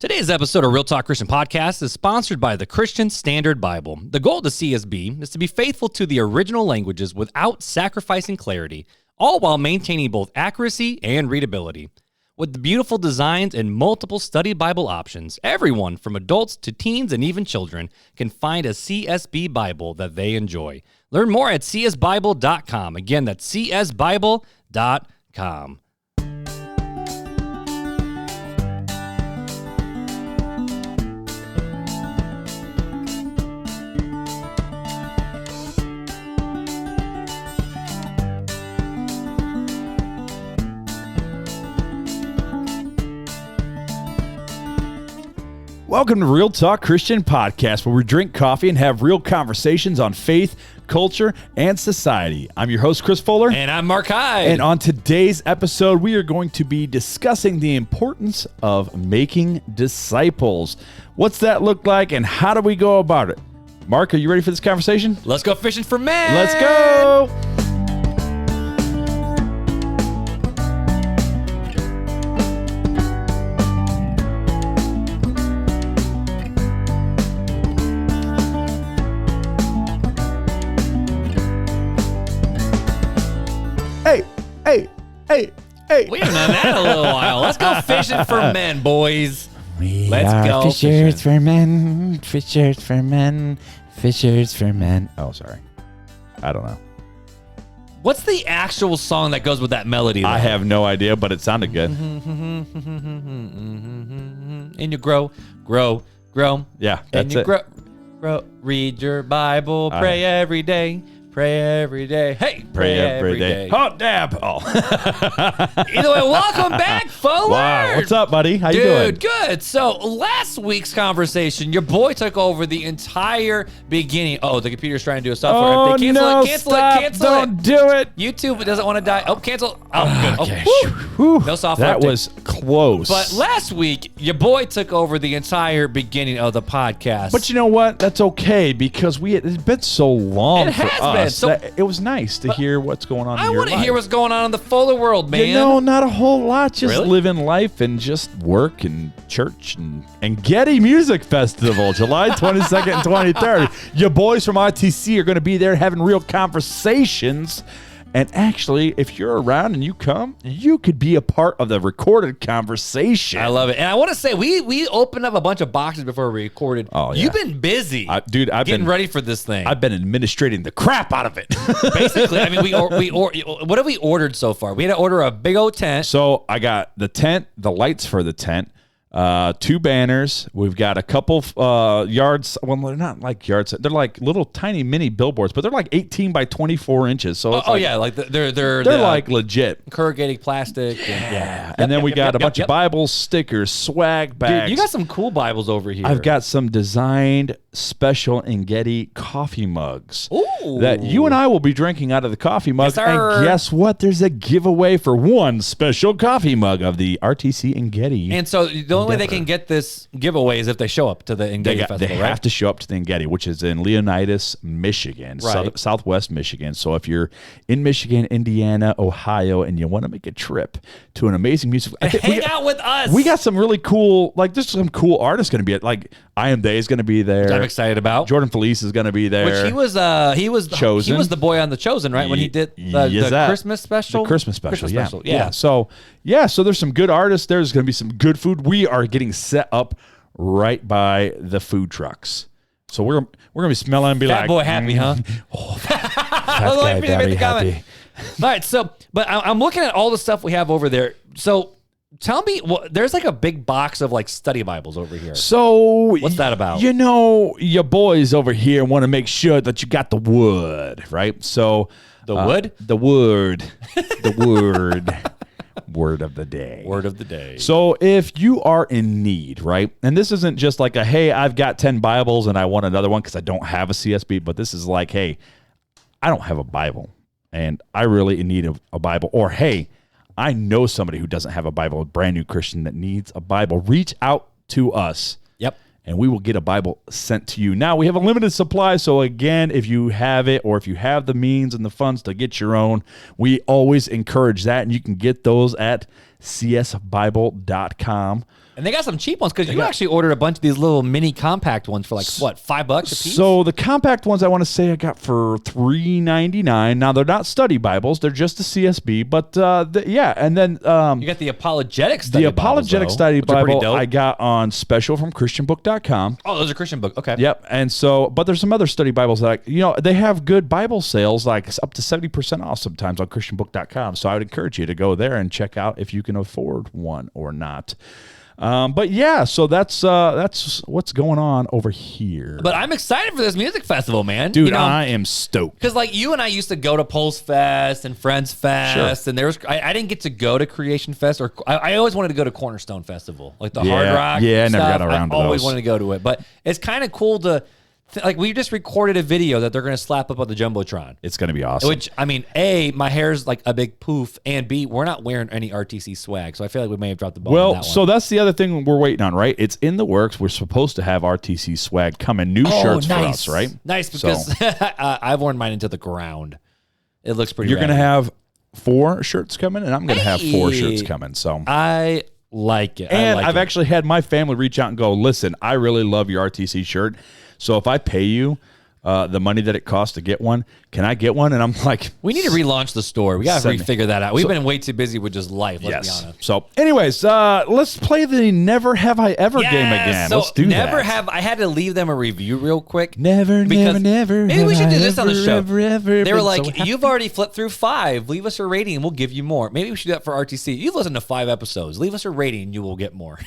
Today's episode of Real Talk Christian Podcast is sponsored by the Christian Standard Bible. The goal of the CSB is to be faithful to the original languages without sacrificing clarity, all while maintaining both accuracy and readability. With the beautiful designs and multiple study Bible options, everyone from adults to teens and even children can find a CSB Bible that they enjoy. Learn more at csbible.com. Again, that's csbible.com. Welcome to Real Talk Christian Podcast, where we drink coffee and have real conversations on faith, culture, and society. I'm your host, Chris Fuller. And I'm Marc Hyde. And on today's episode, we are going to be discussing the importance of making disciples. What's that look like, and how do we go about it? Marc, are you ready for this conversation? Let's go fishing for men. Let's go. Hey. We haven't done that in a little while. Let's go fishing for men, boys. Let's go fishers for men, fishers for men, fishers for men. Oh, sorry. I don't know. What's the actual song that goes with that melody, though? I have no idea, but it sounded good. And you grow. Yeah, that's and you it. grow. Read your Bible, pray every day. Pray every day. Hey, Pray every day. Hot dab. Oh. Either way, welcome back, Fuller. Wow. What's up, buddy? How you doing? Dude, good. So last week's conversation, your boy took over the entire beginning. Oh, the computer's trying to do a software Oh, update. Cancel it. Don't do it. YouTube doesn't want to die. Oh, cancel. Oh, good. Okay. Oh, no software That update. was close. But last week, your boy took over the entire beginning of the podcast. But you know what? That's okay, because it's been so long It for has us been. So- that it was nice to hear what's going on in I your want to life. hear what's going on in the Fuller world, man. You know, not a whole lot. Just Really? living life and just work and church and Getty Music Festival, July 22nd and 23rd. Your boys from ITC are going to be there having real conversations. And actually, if you're around and you come, you could be a part of the recorded conversation. I love it. And I want to say, we opened up a bunch of boxes before we recorded. Oh, yeah. You've been busy. I've getting been ready for this thing. I've been administrating the crap out of it. Basically, I mean, what have we ordered so far? We had to order a big old tent. So I got the tent, the lights for the tent, 2 banners. We've got a couple yards. Well, they're not like yards. They're like little tiny mini billboards, but they're like 18 by 24 inches. So it's Yeah, like they're like legit. corrugated plastic. And, And then we got a bunch yep. of Bibles, stickers, swag bags. Dude, you got some cool Bibles over here. I've got some designed special and Getty coffee mugs Ooh. that you and I will be drinking out of the coffee mug. Yes, sir. And guess what? There's a giveaway for one special coffee mug of the RTC and Getty. And so the only way they can get this giveaway is if they show up to the Engage Festival, they right? have to show up to the Engedi, which is in Leonidas, Michigan, Right. Southwest Michigan. So if you're in Michigan, Indiana, Ohio, and you want to make a trip to an amazing music, Hang out with us. We got some really cool, there's some cool artists going to be at, I Am Day is going to be there. Which I'm excited about. Jordan Felice is going to be there. Which he was Chosen. He was the boy on The Chosen, right? When he did the Christmas special. The Christmas special, yeah. So there's some good artists. There's going to be some good food. We are getting set up right by the food trucks. So we're going to be smelling and be Fat like, boy happy, huh? Fat guy very happy. All right, so, but I'm looking at all the stuff we have over there. So tell me, there's like a big box of study Bibles over here. So what's that about? You know, your boys over here want to make sure that you got the wood, right? So The wood? The word. The word. Word of the day. Word of the day. So if you are in need, right? And this isn't just like hey, I've got 10 Bibles and I want another one because I don't have a CSB, but this is like, hey, I don't have a Bible and I really need a Bible. Or, hey, I know somebody who doesn't have a Bible, a brand new Christian that needs a Bible. Reach out to us. Yep. And we will get a Bible sent to you. Now, we have a limited supply, so again, if you have it or if you have the means and the funds to get your own, we always encourage that, and you can get those at csbible.com. And they got some cheap ones because you actually ordered a bunch of these little mini compact ones for like, what, $5 a piece? So the compact ones I want to say I got for $3.99. Now, they're not study Bibles. They're just a CSB. But, and then... you got the Apologetic Study Bibles, Apologetic though, Study which are pretty Bible dope. I got on special from ChristianBook.com. Oh, those are Christian books. Okay. Yep. And so, but there's some other study Bibles that, they have good Bible sales, like up to 70% off sometimes on ChristianBook.com. So I would encourage you to go there and check out if you can afford one or not. But yeah, so that's what's going on over here. But I'm excited for this music festival, man. Dude, I am stoked. Because like you and I used to go to Pulse Fest and Friends Fest, and I didn't get to go to Creation Fest, or I always wanted to go to Cornerstone Festival, like the Hard Rock. Yeah, I stuff. never got around to those. I always wanted to go to it, but it's kind of cool to. Like we just recorded a video that they're going to slap up on the Jumbotron. It's going to be awesome. Which, I mean, A, my hair's like a big poof, and B, we're not wearing any RTC swag, so I feel like we may have dropped the ball on that one. So that's the other thing we're waiting on, right? It's in the works. We're supposed to have RTC swag coming, new shirts for us, right? Nice, because I've worn mine into the ground. It looks pretty You're going to have 4 shirts coming, and I'm going to have 4 shirts coming. So I like it. And I've actually had my family reach out and go, listen, I really love your RTC shirt. So if I pay you the money that it costs to get one, can I get one? And I'm like, we need to relaunch the store. We got to refigure that out. We've been way too busy with just life. Let's be honest. So, anyways, let's play the Never Have I Ever game again. So let's do never that. have I had to leave them a review real quick. Never. Maybe we should do this on the show. Ever they were like, you've already flipped through 5. Leave us a rating and we'll give you more. Maybe we should do that for RTC. You've listened to 5 episodes. Leave us a rating and you will get more.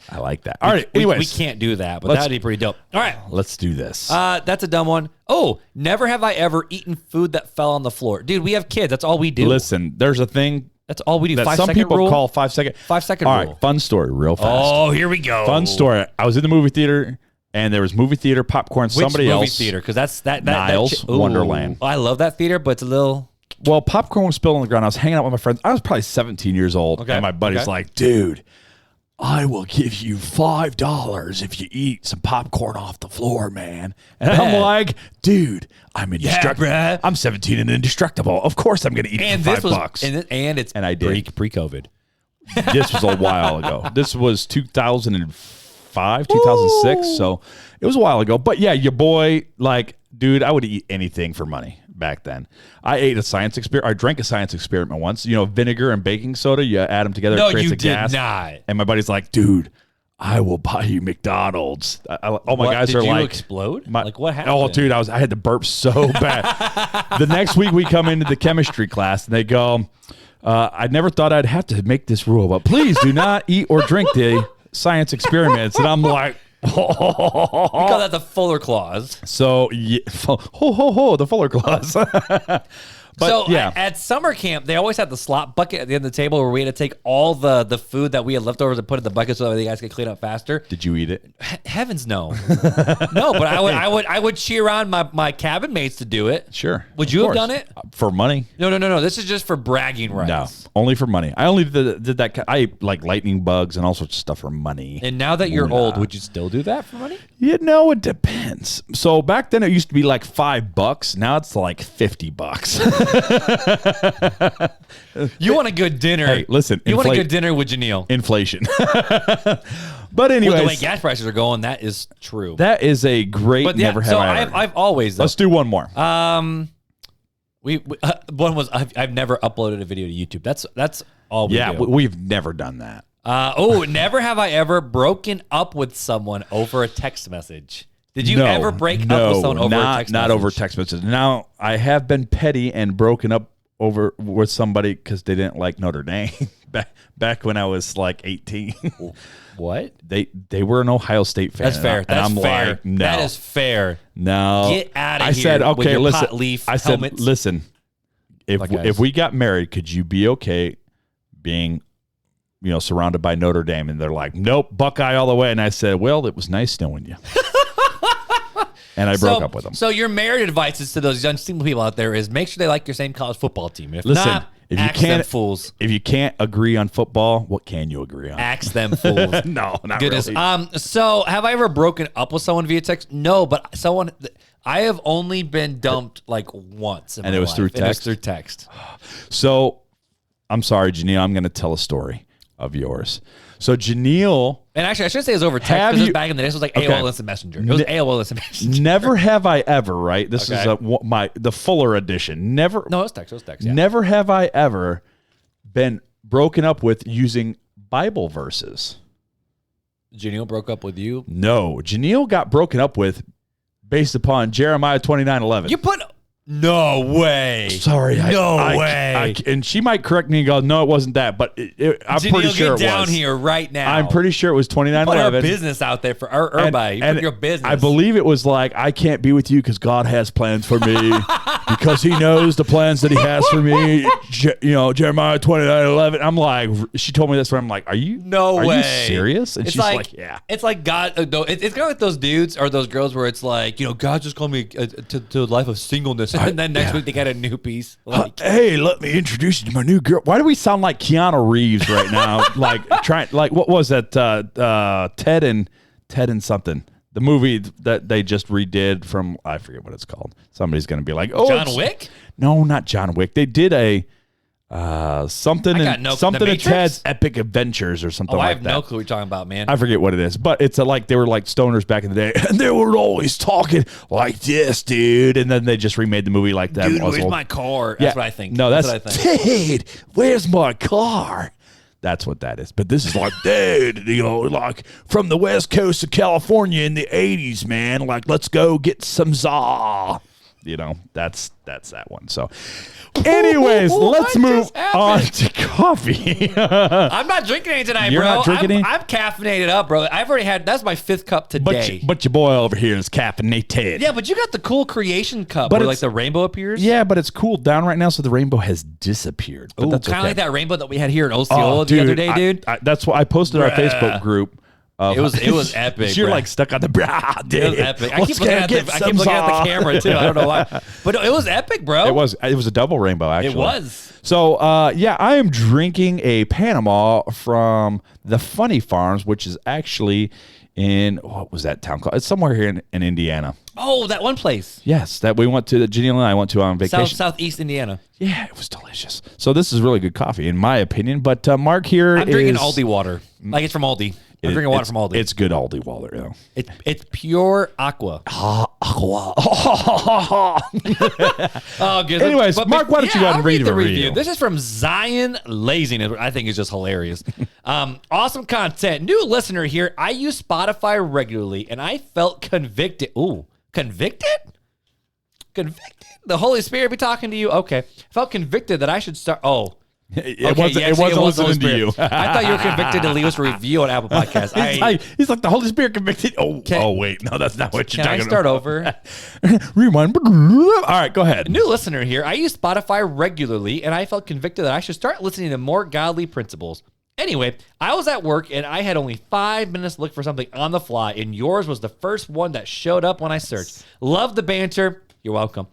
I like that. All right. Anyways, we can't do that, but that'd be pretty dope. All right. Let's do this. That's a dumb one. Oh, never have I ever eaten food that fell on the floor. Dude, we have kids. That's all we do. Listen, there's a thing that's all we do. that 5 some second people rule? call 5 second. 5 second All rule. right, fun story, real fast. Oh, here we go. Fun story. I was in the movie theater, and there was movie theater popcorn. Which somebody movie else. theater? Because that's that Niles Wonderland. Oh, I love that theater, but it's a little. Well, popcorn was spilled on the ground. I was hanging out with my friends. I was probably 17 years old, and my buddy's like, "Dude, I will give you $5 if you eat some popcorn off the floor, man." And I'm like, "Dude, I'm indestructible. bruh. I'm 17 and indestructible. Of course, I'm going to eat it for $5." And I did. pre-COVID. This was a while ago. This was 2005, 2006. So it was a while ago. But yeah, your boy, like, dude, I would eat anything for money back then. I ate a science experiment. I drank a science experiment once. Vinegar and baking soda, you add them together. No, it creates you a gas. did not. And my buddy's like, dude, I will buy you McDonald's. All my guys are like, did you explode? Like what happened? Oh, dude, I had to burp so bad. The next week we come into the chemistry class and they go, I never thought I'd have to make this rule, but please do not eat or drink the science experiments. And I'm like, we call that the Fuller Clause. So, yeah, the Fuller Clause. But, at summer camp, they always had the slop bucket at the end of the table where we had to take all the food that we had leftovers and put in the bucket so that the guys could clean up faster. Did you eat it? Heavens no. No, but I would cheer on my cabin mates to do it. Sure. Would you have done it? For money? No. This is just for bragging rights. No, only for money. I only did that. I ate like lightning bugs and all sorts of stuff for money. And now that you're old, would you still do that for money? It depends. So back then it used to be like $5. Now it's like $50. You want a good dinner. Hey, listen. You want a good dinner with Janelle. Inflation. But anyways. Well, the way gas prices are going, that is true. That is a great never have I ever. I've always. Let's do one more. One was I've never uploaded a video to YouTube. That's all we do. Yeah, we've never done that. Never have I ever broken up with someone over a text message. Did you ever break up with someone over a text message? Not over text message. Now, I have been petty and broken up with somebody because they didn't like Notre Dame back when I was like 18. What? They were an Ohio State fan. That's fair. That's fair. Like, no. That is fair. No. Get out of here. I said, okay, with your listen. pot leaf I said, helmets. listen. If we got married, could you be okay being, surrounded by Notre Dame? And they're like, nope, Buckeye all the way. And I said, well, it was nice knowing you. And I broke up with them. So your married advice to those young single people out there is make sure they like your same college football team. If Listen, not, if you axe can't, them fools. If you can't agree on football, what can you agree on? Axe them fools. No, not Goodness. really. So have I ever broken up with someone via text? No, but I have only been dumped like once in my life. And it was through text? It was through text. So, I'm sorry, Janelle, I'm going to tell a story. of yours. So Janelle, and actually, I should say it was over text because back in the day, it was like AOL Instant Messenger. It was AOL Instant Messenger. Never have I ever, right? This is the fuller edition. Never. No, it was text. It was text. Yeah. Never have I ever been broken up with using Bible verses. Janelle broke up with you? No, Janelle got broken up with based upon Jeremiah 29:11. You put. No way. Sorry. No way. And she might correct me and go, no, it wasn't that. But I'm pretty sure it was. Get down here right now. I'm pretty sure it was 29:11. Put our business out there for everybody. You put your business. I believe it was like, I can't be with you because God has plans for me. Because he knows the plans that he has for me. Jeremiah 29:11. I'm like, she told me this, where I'm like, are you serious? And she's like, yeah. It's like God. It's kind of like those dudes or those girls where it's like, God just called me to a life of singleness. And then next week they got a new piece. Like, hey, let me introduce you to my new girl. Why do we sound like Keanu Reeves right now? What was that? Ted and something. The movie that they just redid from, I forget what it's called. Somebody's going to be like, John Wick? No, not John Wick. They did a something in Ted's Epic Adventures or something like that. I have no clue what you're talking about, man. I forget what it is, but it's like they were like stoners back in the day, and they were always talking like this, dude. And then they just remade the movie like that. Dude, where's my car? That's what I think. No, that's what I think. Dude, where's my car? That's what that is. But this is like, dude, like from the West Coast of California in the 80s, man. Like, let's go get some za. That's that one. So, anyways, let's move on to coffee. I'm not drinking any tonight, You're bro. Not drinking any? I'm caffeinated up, bro. I've already had, that's my 5th cup today. But your boy over here is caffeinated. Yeah, but you got the cool creation cup where like the rainbow appears. Yeah, but it's cooled down right now, so the rainbow has disappeared. But that's kind of like that rainbow that we had here in Osceola the other day, dude. That's why I posted our Facebook group. It was epic. You're like stuck on the dude. It was epic. I keep looking at the camera too. I don't know why, but it was epic, bro. It was a double rainbow, actually. It was. So I am drinking a Panama from the Funny Farms, which is actually in, what was that town called? It's somewhere here in Indiana. Oh, that one place. Yes, that we went to, that Janelle and I went to on vacation. Southeast Indiana. Yeah, it was delicious. So this is really good coffee, in my opinion. But Mark here I'm drinking Aldi water. Like it's from Aldi. I'm drinking water from Aldi. It's good Aldi water, It's pure aqua. Aqua. Oh, good. Anyways, Mark, why don't you go ahead and read the review? This is from Zion Laziness, which I think is just hilarious. Awesome content. New listener here. I use Spotify regularly, and I felt convicted. Ooh, convicted? Convicted? The Holy Spirit be talking to you? Okay. Felt convicted that I should start. Oh. It wasn't listening to you. I thought you were convicted to leave us a review on Apple Podcasts. He's like the Holy Spirit convicted. Oh, wait. No, that's not what you're talking about. Can I start over? Rewind. All right, go ahead. New listener here. I use Spotify regularly, and I felt convicted that I should start listening to more godly principles. Anyway, I was at work, and I had only 5 minutes to look for something on the fly, and yours was the first one that showed up when I searched. Love the banter. You're welcome.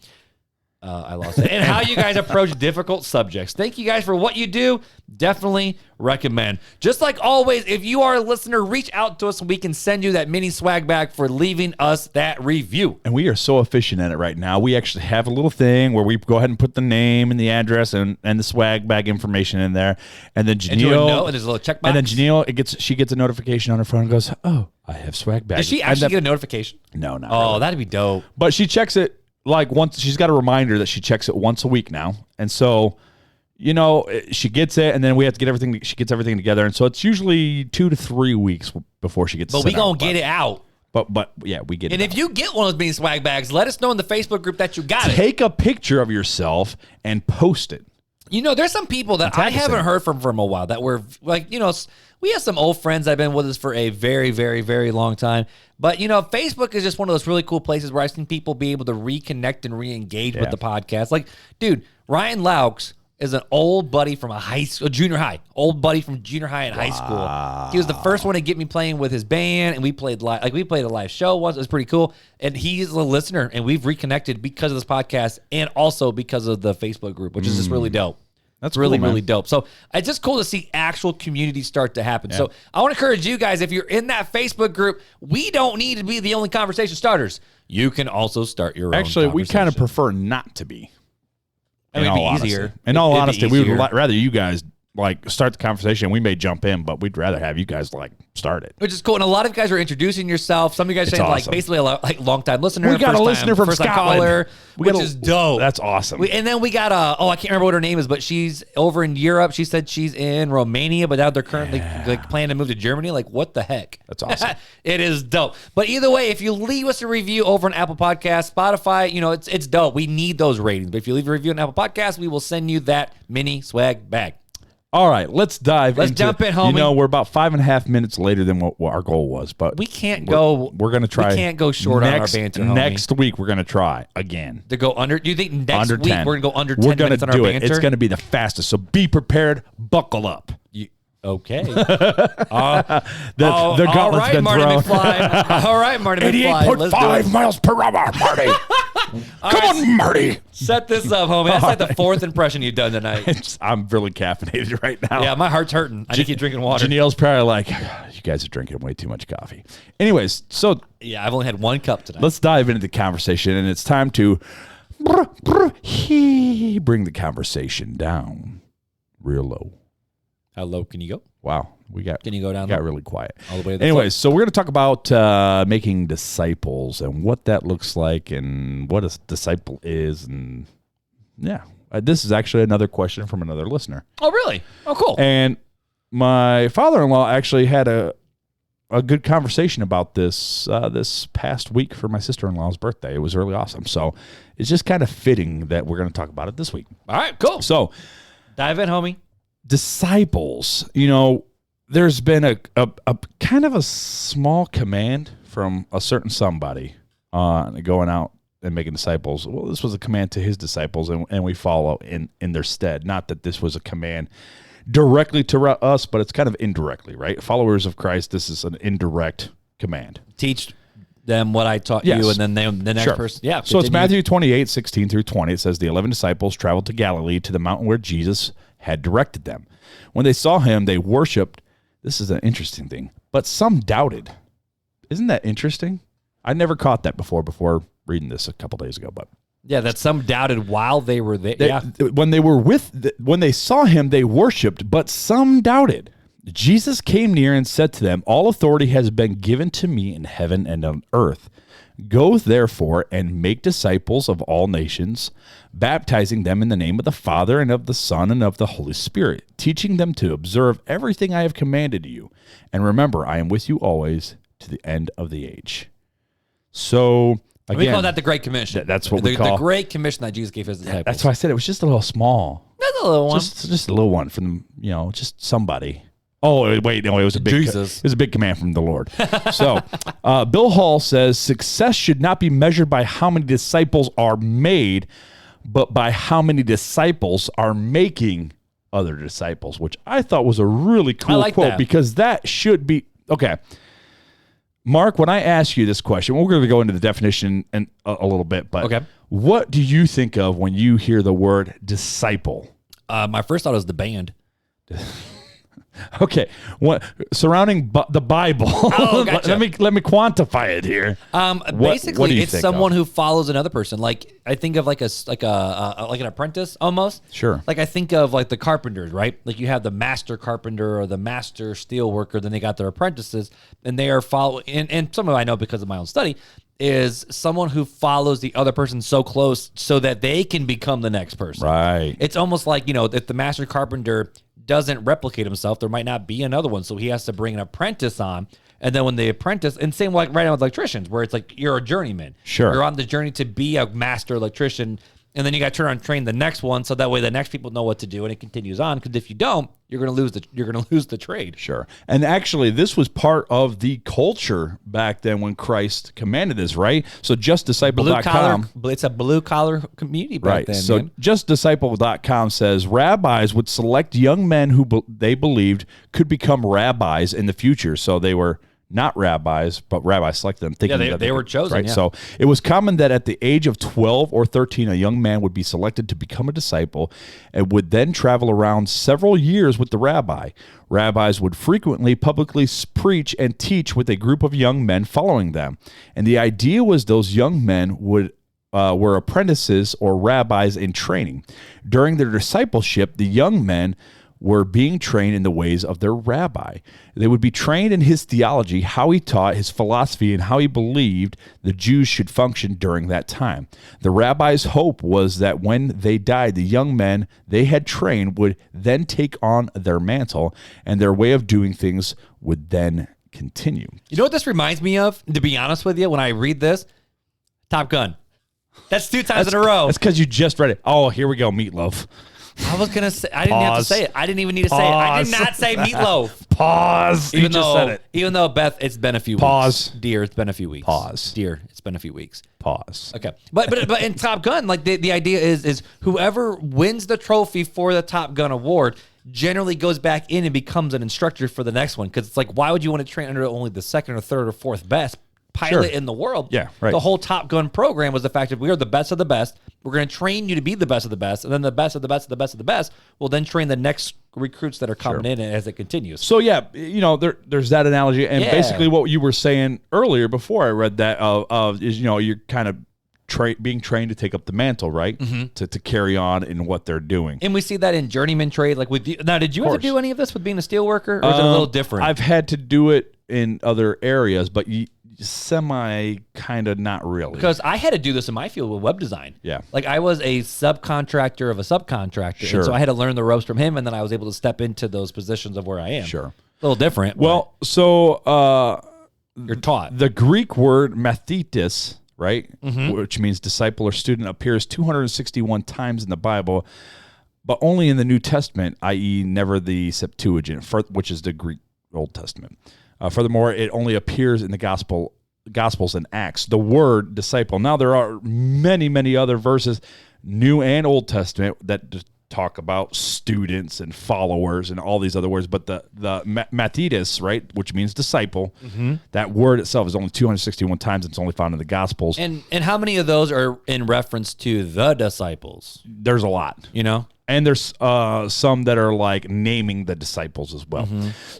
I lost it. And how you guys approach difficult subjects. Thank you guys for what you do. Definitely recommend. Just like always, if you are a listener, reach out to us and we can send you that mini swag bag for leaving us that review. And we are so efficient at it right now. We actually have a little thing where we go ahead and put the name and the address and the swag bag information in there. And then Janelle, and there's a little checkbox. And then Janelle, she gets a notification on her phone and goes, "Oh, I have swag bag." Does she actually get a notification? No, not really. That'd be dope. But she checks it. Like once, she's got a reminder that she checks it once a week now, and so she gets it, and then we have to get everything. She gets everything together, and so it's usually 2 to 3 weeks before she gets. But we gonna get it out. But yeah, we get it. And if you get one of those mini swag bags, let us know in the Facebook group that you got it. Take a picture of yourself and post it. There's some people that I haven't heard from a while that were like, we have some old friends that have been with us for a very, very, very long time. But, Facebook is just one of those really cool places where I've seen people be able to reconnect and re-engage with the podcast. Like, dude, Ryan Laux is an old buddy from junior high. Old buddy from junior high and high school. He was the first one to get me playing with his band, and we played a live show once. It was pretty cool. And he's a listener, and we've reconnected because of this podcast and also because of the Facebook group, which is just really dope. That's really, really dope. So it's just cool to see actual community start to happen. Yeah. So I want to encourage you guys, if you're in that Facebook group, we don't need to be the only conversation starters. You can also start your own. Actually, we kind of prefer not to be. It would be easier. In all honesty, we would rather you guys like start the conversation. We may jump in, but we'd rather have you guys like start it. Which is cool. And a lot of you guys are introducing yourself. Some of you guys saying awesome. like basically like long-time listener. We got a listener from first-time Scotland. caller, which is dope. That's awesome. And then we got I can't remember what her name is, but she's over in Europe. She said she's in Romania, but now they're currently like planning to move to Germany. Like, what the heck? That's awesome. It is dope. But either way, if you leave us a review over on Apple Podcasts, Spotify, it's dope. We need those ratings. But if you leave a review on Apple Podcasts, we will send you that mini swag bag. All right, let's jump in, homie. We're about 5.5 minutes later than what our goal was, but we can't go. We're going to try. We can't go short on our banter, homie. Next week, we're going to try again to go under. Do you think next under week 10. we're going to go under 10 minutes on our banter? It's going to be the fastest. So be prepared. Buckle up. Okay. The gauntlet's all right, been Marty thrown. McFly. All right, Marty McFly. 88.5 miles per hour, Marty. Come on, Marty. Set this up, homie. That's like the fourth impression you've done tonight. I'm really caffeinated right now. Yeah, my heart's hurting. I need to keep drinking water. Janelle's probably like, you guys are drinking way too much coffee. Anyways, so yeah, I've only had one cup tonight. Let's dive into the conversation, and it's time to bring the conversation down real low. How low can you go? Wow, Can you go down? Got really quiet. All the way to the Anyways, so we're going to talk about making disciples and what that looks like and what a disciple is, and yeah, this is actually another question from another listener. Oh, really? Oh, cool. And my father-in-law actually had a good conversation about this this past week for my sister-in-law's birthday. It was really awesome. So it's just kind of fitting that we're going to talk about it this week. All right, cool. So dive in, homie. Disciples, there's been a kind of a small command from a certain somebody going out and making disciples. Well, this was a command to his disciples, and we follow in their stead. Not that this was a command directly to us, but it's kind of indirectly, right? Followers of Christ, this is an indirect command. Teach them what I taught you, and then the next person. Yeah. So it's Matthew 28:16 through 20. It says, the 11 disciples traveled to Galilee to the mountain where Jesus had directed them. When they saw him, they worshiped. This is an interesting thing, but some doubted. Isn't that interesting? I never caught that before reading this a couple days ago, but yeah, that some doubted while they were there. When they saw him, they worshiped, but some doubted. Jesus came near and said to them, all authority has been given to me in heaven and on earth. Go therefore and make disciples of all nations, baptizing them in the name of the Father and of the Son and of the Holy Spirit, teaching them to observe everything I have commanded you. And remember, I am with you always to the end of the age. So again, we call that the Great Commission. That's what we call the Great Commission that Jesus gave his disciples. That's why I said it was just a little small. That's a little one. Just a little one from just somebody. Oh, wait, no, it was a big Jesus. It was a big command from the Lord. So, Bill Hall says, success should not be measured by how many disciples are made, but by how many disciples are making other disciples, which I thought was a really cool quote because that should be, okay. Mark, when I ask you this question, we're going to go into the definition in a little bit, but what do you think of when you hear the word disciple? My first thought was the band. Okay, what surrounding the Bible? Oh, gotcha. let me quantify it here. Basically, it's someone who follows another person. Like I think of like an apprentice almost. Sure. Like I think of like the carpenters, right? Like you have the master carpenter or the master steel worker. Then they got their apprentices, and they are following. And some of I know because of my own study is someone who follows the other person so close so that they can become the next person. Right. It's almost like if the master carpenter doesn't replicate himself, there might not be another one. So he has to bring an apprentice on. And then when the apprentice, and same like right now with electricians, where it's like you're a journeyman. Sure. You're on the journey to be a master electrician. And then you got to turn around and train the next one, so that way the next people know what to do, and it continues on. Because if you don't, you're going to lose the trade. Sure. And actually, this was part of the culture back then when Christ commanded this, right? So justdisciple.com. It's a blue collar community back then. So man. justdisciple.com says rabbis would select young men who they believed could become rabbis in the future. So they were not rabbis, but rabbis selected them thinking that they were chosen. Right? Yeah. So it was common that at the age of 12 or 13, a young man would be selected to become a disciple and would then travel around several years with the rabbi. Rabbis would frequently publicly preach and teach with a group of young men following them. And the idea was those young men were apprentices or rabbis in training. During their discipleship, the young men were being trained in the ways of their rabbi. They would be trained in his theology, how he taught, his philosophy, and how he believed the Jews should function during that time. The rabbi's hope was that when they died, the young men they had trained would then take on their mantle, and their way of doing things would then continue. You know what this reminds me of, to be honest with you, when I read this? Top Gun. That's 2 times in a row. That's because you just read it. Oh, here we go, Meatloaf. I was going to say, I didn't have to say it. I didn't even need to say it. I did not say meatloaf. Pause. Even though, said it. Even though, Beth, it's been a few Pause. weeks. Dear, it's been a few weeks. Pause. Dear, it's been a few weeks. Pause. Okay. But in Top Gun, like the idea is whoever wins the trophy for the Top Gun award generally goes back in and becomes an instructor for the next one. Because it's like, why would you want to train under only the second or third or fourth best pilot in the world? Yeah, right. The whole Top Gun program was the fact that we are the best of the best. We're going to train you to be the best of the best, and then the best of the best of the best of the best will then train the next recruits that are coming in as it continues. So yeah, there's that analogy, and basically what you were saying earlier before I read that is you're kind of being trained to take up the mantle, right? To carry on in what they're doing. And we see that in journeyman trade. Like with you. Now, did you ever do any of this with being a steel worker, or is it a little different? I've had to do it in other areas, but semi kind of not really. Because I had to do this in my field with web design. Yeah. Like I was a subcontractor of a subcontractor. Sure. And so I had to learn the ropes from him, and then I was able to step into those positions of where I am. Sure. A little different. Well, so you're taught. The Greek word mathetes, right, which means disciple or student, appears 261 times in the Bible, but only in the New Testament, i.e. never the Septuagint, which is the Greek Old Testament. Furthermore, it only appears in the Gospels and Acts. The word disciple. Now, there are many, many other verses, New and Old Testament, that talk about students and followers and all these other words. But the mathetes, right, which means disciple, that word itself is only 261 times. And it's only found in the Gospels. And how many of those are in reference to the disciples? There's a lot. And there's some that are like naming the disciples as well.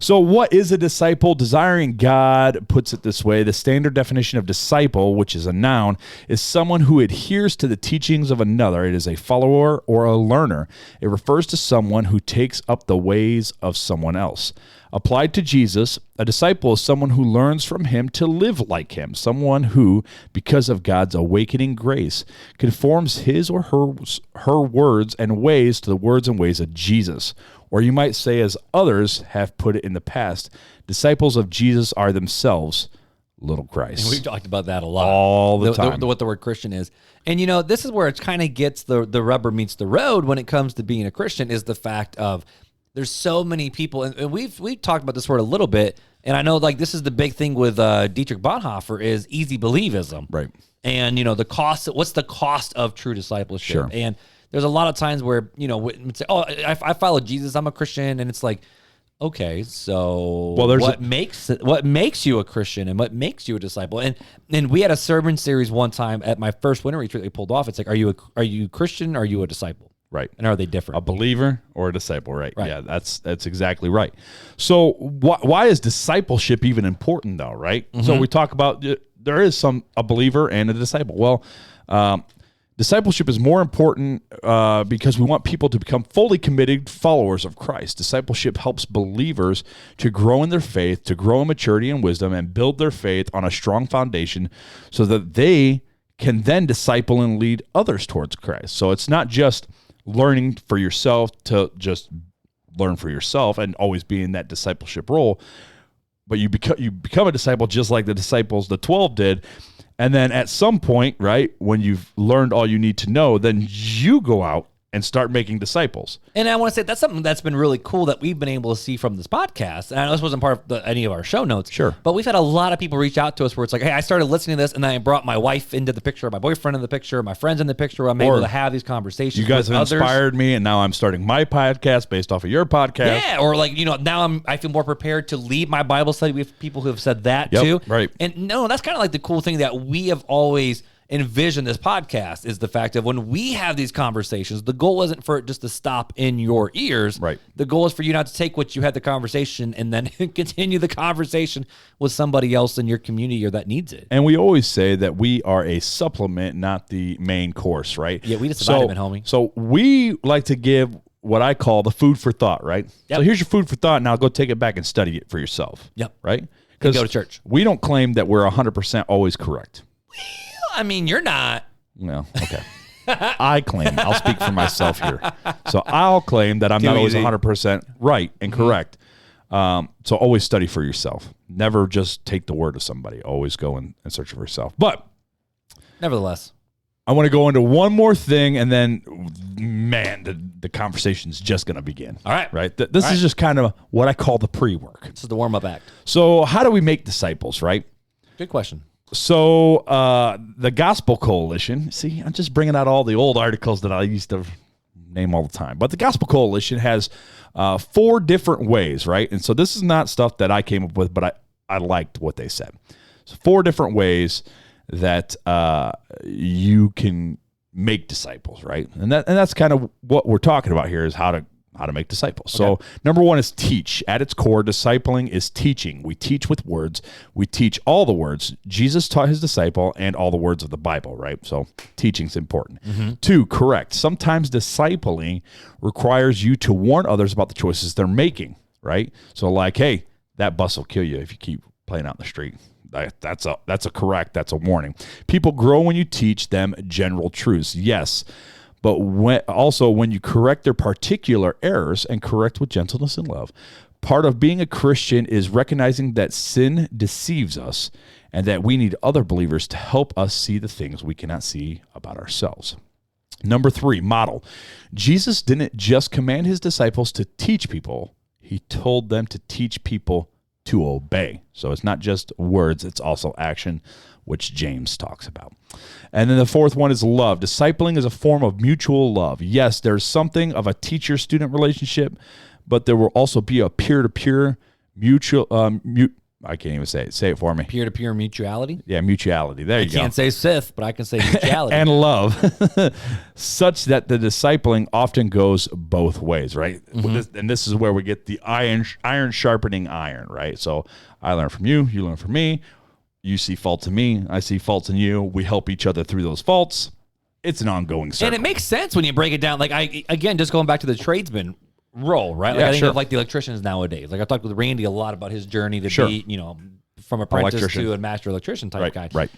So what is a disciple? Desiring God puts it this way. The standard definition of disciple, which is a noun, is someone who adheres to the teachings of another. It is a follower or a learner. It refers to someone who takes up the ways of someone else. Applied to Jesus, a disciple is someone who learns from him to live like him, someone who, because of God's awakening grace, conforms his or her words and ways to the words and ways of Jesus. Or you might say, as others have put it in the past, disciples of Jesus are themselves little Christ. And we've talked about that a lot. All the time. What the word Christian is. And, this is where it kind of gets the rubber meets the road when it comes to being a Christian, is the fact of there's so many people, and we've talked about this word a little bit, and I know like this is the big thing with Dietrich Bonhoeffer is easy believism. Right. And, the cost, what's the cost of true discipleship? Sure. And there's a lot of times where, say, oh, I follow Jesus, I'm a Christian, and it's like, okay, so what makes you a Christian and what makes you a disciple? And we had a sermon series one time at my first winter retreat we pulled off. It's like, are you Christian? Or are you a disciple? Right. And are they different? A believer or a disciple, right? Yeah, that's exactly right. So why is discipleship even important though, right? So we talk about there is a believer and a disciple. Well, discipleship is more important because we want people to become fully committed followers of Christ. Discipleship helps believers to grow in their faith, to grow in maturity and wisdom, and build their faith on a strong foundation so that they can then disciple and lead others towards Christ. So it's not just learning for yourself to just learn for yourself and always be in that discipleship role, but you become a disciple just like the disciples, the 12 did. And then at some point, right, when you've learned all you need to know, then you go out and start making disciples. And I want to say that's something that's been really cool that we've been able to see from this podcast. And I know this wasn't part of any of our show notes. Sure. But we've had a lot of people reach out to us where it's like, hey, I started listening to this and then I brought my wife into the picture, my boyfriend in the picture, my friends in the picture. Where I'm able to have these conversations. You guys with have others. inspired me, and now I'm starting my podcast based off of your podcast. Yeah, or like, now I feel more prepared to lead my Bible study with people who have said that too. Right. And no, that's kind of like the cool thing that we have always envision this podcast is the fact that when we have these conversations, the goal isn't for it just to stop in your ears. Right. The goal is for you not to take what you had the conversation and then continue the conversation with somebody else in your community or that needs it. And we always say that we are a supplement, not the main course, right? Yeah, we just a vitamin, homie. So we like to give what I call the food for thought, right? Yep. So here's your food for thought. Now go take it back and study it for yourself. Yep. Right? Because go to church. We don't claim that we're 100% always correct. I mean, you're not. Well, okay. I claim, I'll speak for myself here. So I'll claim that I'm not always 100% right and correct. So always study for yourself. Never just take the word of somebody. Always go and search for yourself. But nevertheless, I want to go into one more thing, and then, man, the conversation's just going to begin. All right. Right? This is just kind of what I call the pre-work. This is the warm-up act. So how do we make disciples, right? Good question. So the Gospel Coalition, see, I'm just bringing out all the old articles that I used to name all the time. But the Gospel Coalition has 4 different ways, right? And so this is not stuff that I came up with, but I liked what they said. So 4 different ways that you can make disciples, right? And that's kind of what we're talking about here is how to make disciples. Okay. So number 1 is teach. At its core, discipling is teaching. We teach with words. We teach all the words Jesus taught his disciple and all the words of the Bible, right? So teaching's important. 2, correct. Sometimes discipling requires you to warn others about the choices they're making, right? So like, hey, that bus will kill you if you keep playing out in the street. That's a correct. That's a warning. People grow when you teach them general truths. Yes. But when you correct their particular errors and correct with gentleness and love. Part of being a Christian is recognizing that sin deceives us and that we need other believers to help us see the things we cannot see about ourselves. Number 3, model. Jesus didn't just command his disciples to teach people. He told them to teach people to obey. So it's not just words, it's also action, which James talks about. And then the 4th one is love. Discipling is a form of mutual love. Yes, there's something of a teacher-student relationship, but there will also be a peer-to-peer mutual, I can't even say it. Say it for me. Peer-to-peer mutuality? Yeah, mutuality. There you go. I can't say Sith, but I can say mutuality. And love, such that the discipling often goes both ways, right? And this is where we get the iron sharpening iron, right? So I learn from you, you learn from me. You see faults in me, I see faults in you. We help each other through those faults. It's an ongoing circle. And it makes sense when you break it down. Like, just going back to the tradesman role, right? Like, I think of like the electricians nowadays. Like, I talked with Randy a lot about his journey to be, from apprentice to a master electrician type guy. Right.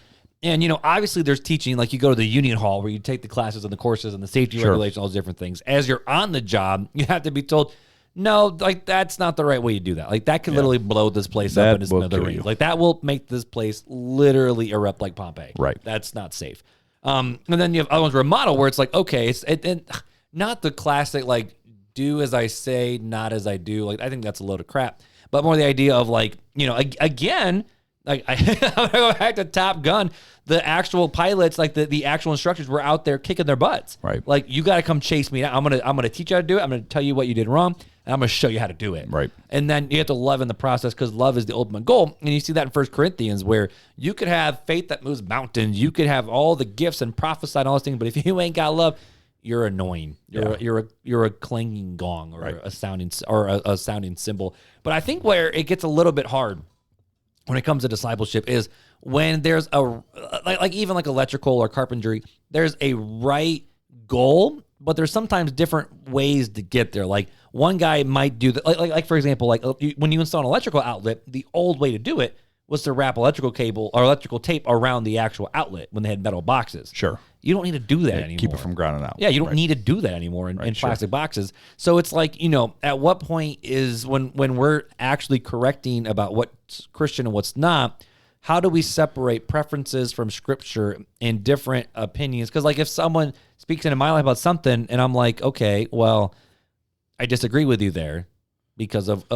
And, obviously there's teaching, like you go to the union hall where you take the classes and the courses and the safety regulations, all those different things. As you're on the job, you have to be told, no, like that's not the right way you do that. Like that could literally blow this place up into smithereens. Like that will make this place literally erupt like Pompeii. Right. That's not safe. And then you have other ones where a model where it's like, okay, it's not the classic like do as I say, not as I do. Like I think that's a load of crap. But more the idea of like, again, like I'm gonna go back to Top Gun. The actual pilots, like the actual instructors, were out there kicking their butts. Right. Like you got to come chase me. I'm gonna teach you how to do it. I'm gonna tell you what you did wrong, and I'm gonna show you how to do it. Right. And then you have to love in the process because love is the ultimate goal. And you see that in 1 Corinthians, where you could have faith that moves mountains. You could have all the gifts and prophesy and all those things, but if you ain't got love, you're annoying. You're a clanging gong or a sounding a sounding cymbal. But I think where it gets a little bit hard when it comes to discipleship is when there's a like even like electrical or carpentry, there's a right goal, but there's sometimes different ways to get there. Like one guy might do that, like for example, like when you install an electrical outlet, the old way to do it was to wrap electrical cable or electrical tape around the actual outlet when they had metal boxes. Sure. You don't need to do that anymore. Keep it from grounding out. Yeah, you don't need to do that anymore in plastic boxes. So it's like, at what point is when we're actually correcting about what's Christian and what's not, how do we separate preferences from Scripture and different opinions? Because like if someone speaks into my life about something and I'm like, okay, well, I disagree with you there because of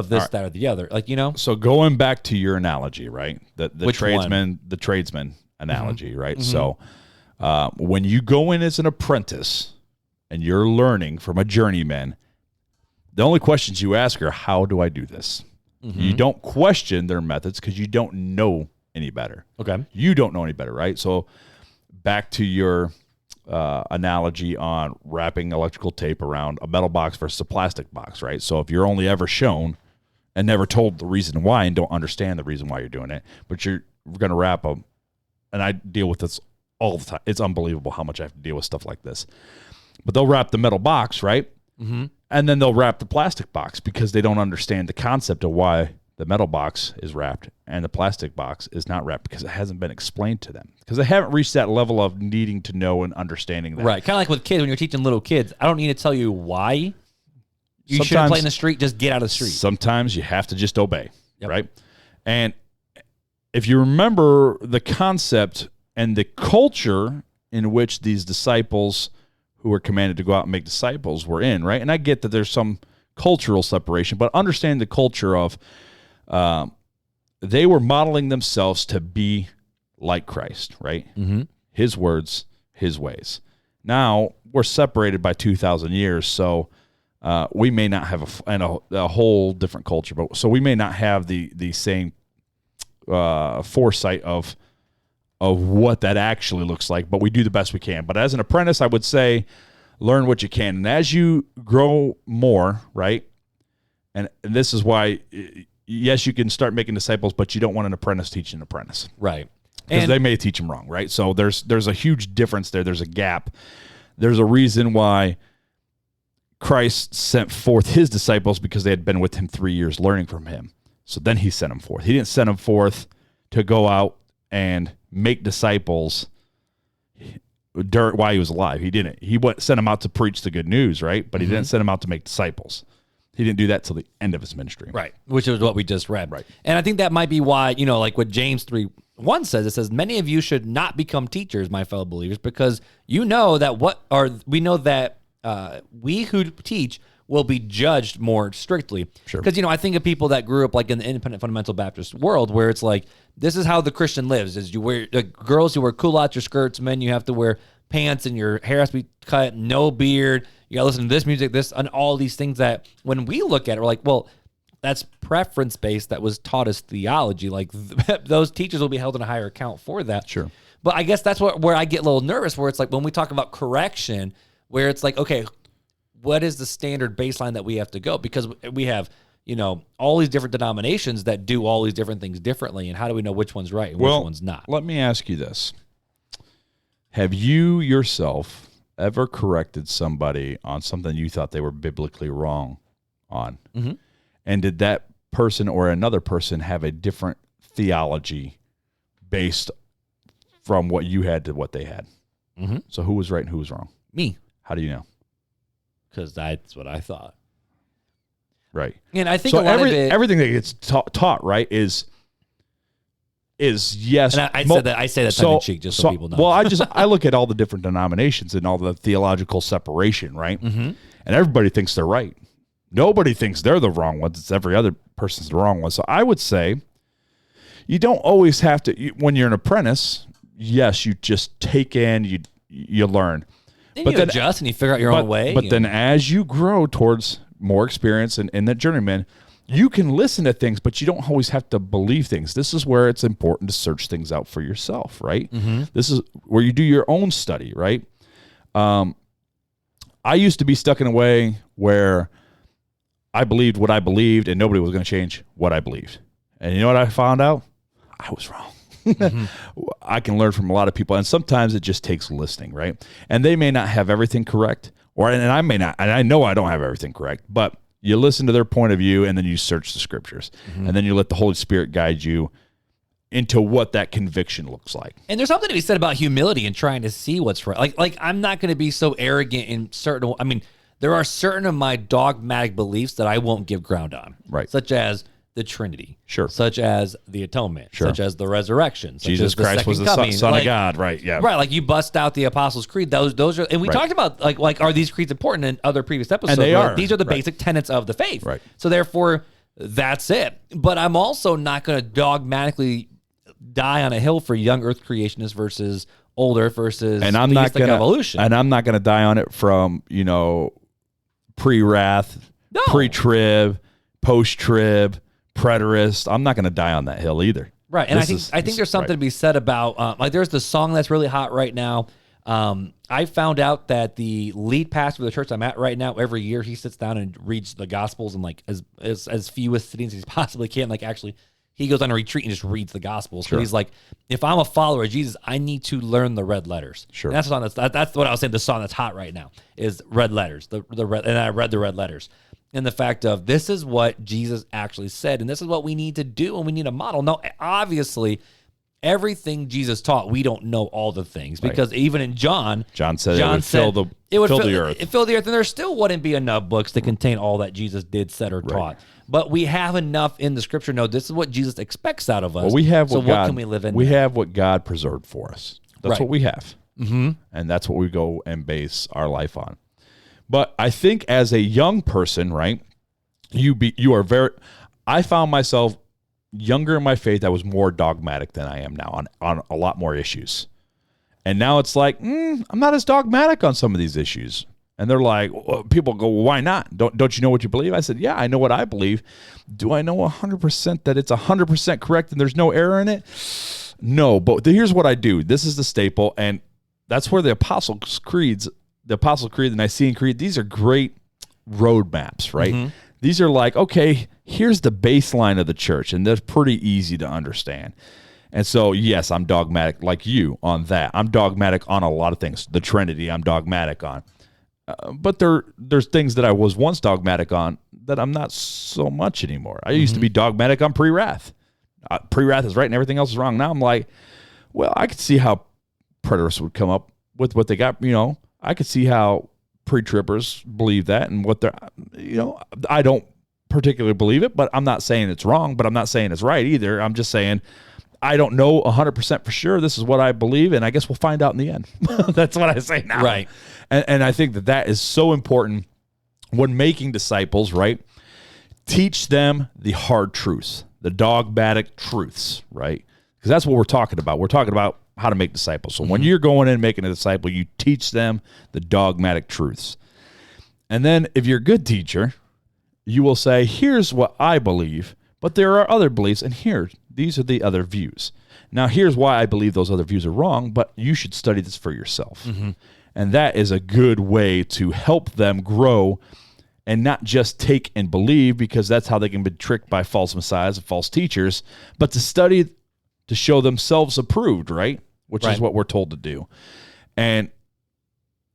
this, that, or the other. Like, So going back to your analogy, right? The tradesman analogy, right? Mm-hmm. So when you go in as an apprentice and you're learning from a journeyman, the only questions you ask are, how do I do this? Mm-hmm. You don't question their methods because you don't know any better. Okay. You don't know any better, right? So back to your analogy on wrapping electrical tape around a metal box versus a plastic box, right? So if you're only ever shown and never told the reason why and don't understand the reason why you're doing it, but you're going to wrap and I deal with this all the time. It's unbelievable how much I have to deal with stuff like this. But they'll wrap the metal box, right? And then they'll wrap the plastic box because they don't understand the concept of why the metal box is wrapped and the plastic box is not wrapped, because it hasn't been explained to them, because they haven't reached that level of needing to know and understanding that. Right. Kind of like with kids, when you're teaching little kids, I don't need to tell you why you shouldn't play in the street. Just get out of the street. Sometimes you have to just obey, right? And if you remember the concept and the culture in which these disciples who were commanded to go out and make disciples were in, right? And I get that there's some cultural separation, but understand the culture of they were modeling themselves to be like Christ, right? His words, his ways. Now, we're separated by 2,000 years, so we may not have a whole different culture, but so we may not have the same foresight of what that actually looks like, but we do the best we can. But as an apprentice, I would say learn what you can. And as you grow more, right, and this is why, yes, you can start making disciples, but you don't want an apprentice teaching an apprentice. Right. Because they may teach them wrong, right? So there's a huge difference there. There's a gap. There's a reason why Christ sent forth his disciples, because they had been with him 3 years learning from him. So then he sent them forth. He didn't send them forth to go out and make disciples while he was alive. He didn't. He sent them out to preach the good news, right? But he didn't send them out to make disciples. He didn't do that till the end of his ministry. Right, which is what we just read. Right. And I think that might be why, like what James 3:1 says, it says, many of you should not become teachers, my fellow believers, because we know that we who teach will be judged more strictly. Sure. Because, I think of people that grew up like in the independent fundamental Baptist world, where it's like, this is how the Christian lives, is you wear, girls, you wear culottes, your skirts, men, you have to wear pants, and your hair has to be cut, no beard, you gotta listen to this music, this, and all these things that when we look at it, we're like, well, that's preference-based, that was taught as theology. Like, those teachers will be held in a higher account for that. Sure. But I guess that's where I get a little nervous, where it's like, when we talk about correction, where it's like, okay, what is the standard baseline that we have to go? Because we have, all these different denominations that do all these different things differently, and how do we know which one's right and which one's not? Let me ask you this. Have you yourself ever corrected somebody on something you thought they were biblically wrong on? And did that person or another person have a different theology based from what you had to what they had? So who was right and who was wrong? Me. How do you know? Because that's what I thought. Right. And I think so a lot of it, everything that gets taught, right, is yes. And I say that tongue in cheek, just so people know. Well, I look at all the different denominations and all the theological separation, right? And everybody thinks they're right. Nobody thinks they're the wrong ones. It's every other person's the wrong one. So I would say you don't always have to, when you're an apprentice, yes, you just take in, you learn. Then you adjust and you figure out your own way. But then as you grow towards more experience in the journeyman, you can listen to things, but you don't always have to believe things. This is where it's important to search things out for yourself, right? This is where you do your own study, right? I used to be stuck in a way where I believed what I believed and nobody was going to change what I believed. And you know what I found out? I was wrong. I can learn from a lot of people, and sometimes it just takes listening, right? And they may not have everything correct, and I may not, and I know I don't have everything correct, but you listen to their point of view, and then you search the scriptures, and then you let the Holy Spirit guide you into what that conviction looks like. And there's something to be said about humility and trying to see what's right. Like I'm not going to be so arrogant in certain. I mean, there are certain of my dogmatic beliefs that I won't give ground on, right? Such as the Trinity, sure. Such as the atonement, sure. Such as the resurrection. Such Jesus as the Christ was the Son of God, right? Yeah, right. Like you bust out the Apostles' Creed. Those are, and we talked about like are these creeds important in other previous episodes? And they are. Like, these are the basic tenets of the faith, right? So therefore, that's it. But I'm also not going to dogmatically die on a hill for young Earth creationists versus old Earth versus theistic evolution. And I'm not going to die on it from pre-wrath, pre-trib, post-trib. Preterist. I'm not going to die on that hill either. Right. And I think there's something to be said about, like there's the song that's really hot right now. I found out that the lead pastor of the church I'm at right now, every year he sits down and reads the Gospels in like as few sittings as he possibly can, like actually he goes on a retreat and just reads the Gospels. So Sure. he's like, if I'm a follower of Jesus, I need to learn the red letters. Sure. And that's the song that's what I was saying. The song that's hot right now is red letters. The red, and I read the red letters. And the fact of this is what Jesus actually said, and this is what we need to do, and we need a model. Now, obviously, everything Jesus taught, we don't know all the things because even in John said it would fill the earth. It filled the earth, and there still wouldn't be enough books to contain all that Jesus did, said, or taught. But we have enough in the Scripture. No, this is what Jesus expects out of us. Well, we have so what what God, can we live in? We have what God preserved for us. That's Right. what we have, and that's what we go and base our life on. But I think as a young person, right, you are very. I found myself younger in my faith. I was more dogmatic than I am now on a lot more issues, and now it's like I'm not as dogmatic on some of these issues. And they're like, well, people go, well, why not? Don't you know what you believe? I said, yeah, I know what I believe. Do I know 100% that it's 100% correct and there's no error in it? No, but here's what I do. This is the staple, and that's where the Apostles' Creed, the Nicene Creed, these are great roadmaps, right? These are like, okay, here's the baseline of the church, and they're pretty easy to understand. And so, yes, I'm dogmatic like you on that. I'm dogmatic on a lot of things. The Trinity, I'm dogmatic on. But there's things that I was once dogmatic on that I'm not so much anymore. I used to be dogmatic on pre-wrath. Pre-wrath is right and everything else is wrong. Now I'm like, well, I could see how preterists would come up with what they got. I could see how pre-trippers believe that and what they're, I don't particularly believe it, but I'm not saying it's wrong, but I'm not saying it's right either. I'm just saying I don't know 100% for sure. This is what I believe, and I guess we'll find out in the end. That's what I say now. Right. And I think that is so important when making disciples, right? Teach them the hard truths, the dogmatic truths, right? Because that's what we're talking about. We're talking about how to make disciples. So when you're going in and making a disciple, you teach them the dogmatic truths. And then if you're a good teacher, you will say, here's what I believe, but there are other beliefs, and these are the other views. Now, here's why I believe those other views are wrong, but you should study this for yourself. And that is a good way to help them grow and not just take and believe, because that's how they can be tricked by false messiahs and false teachers, but to study to show themselves approved, right? Which is what we're told to do. And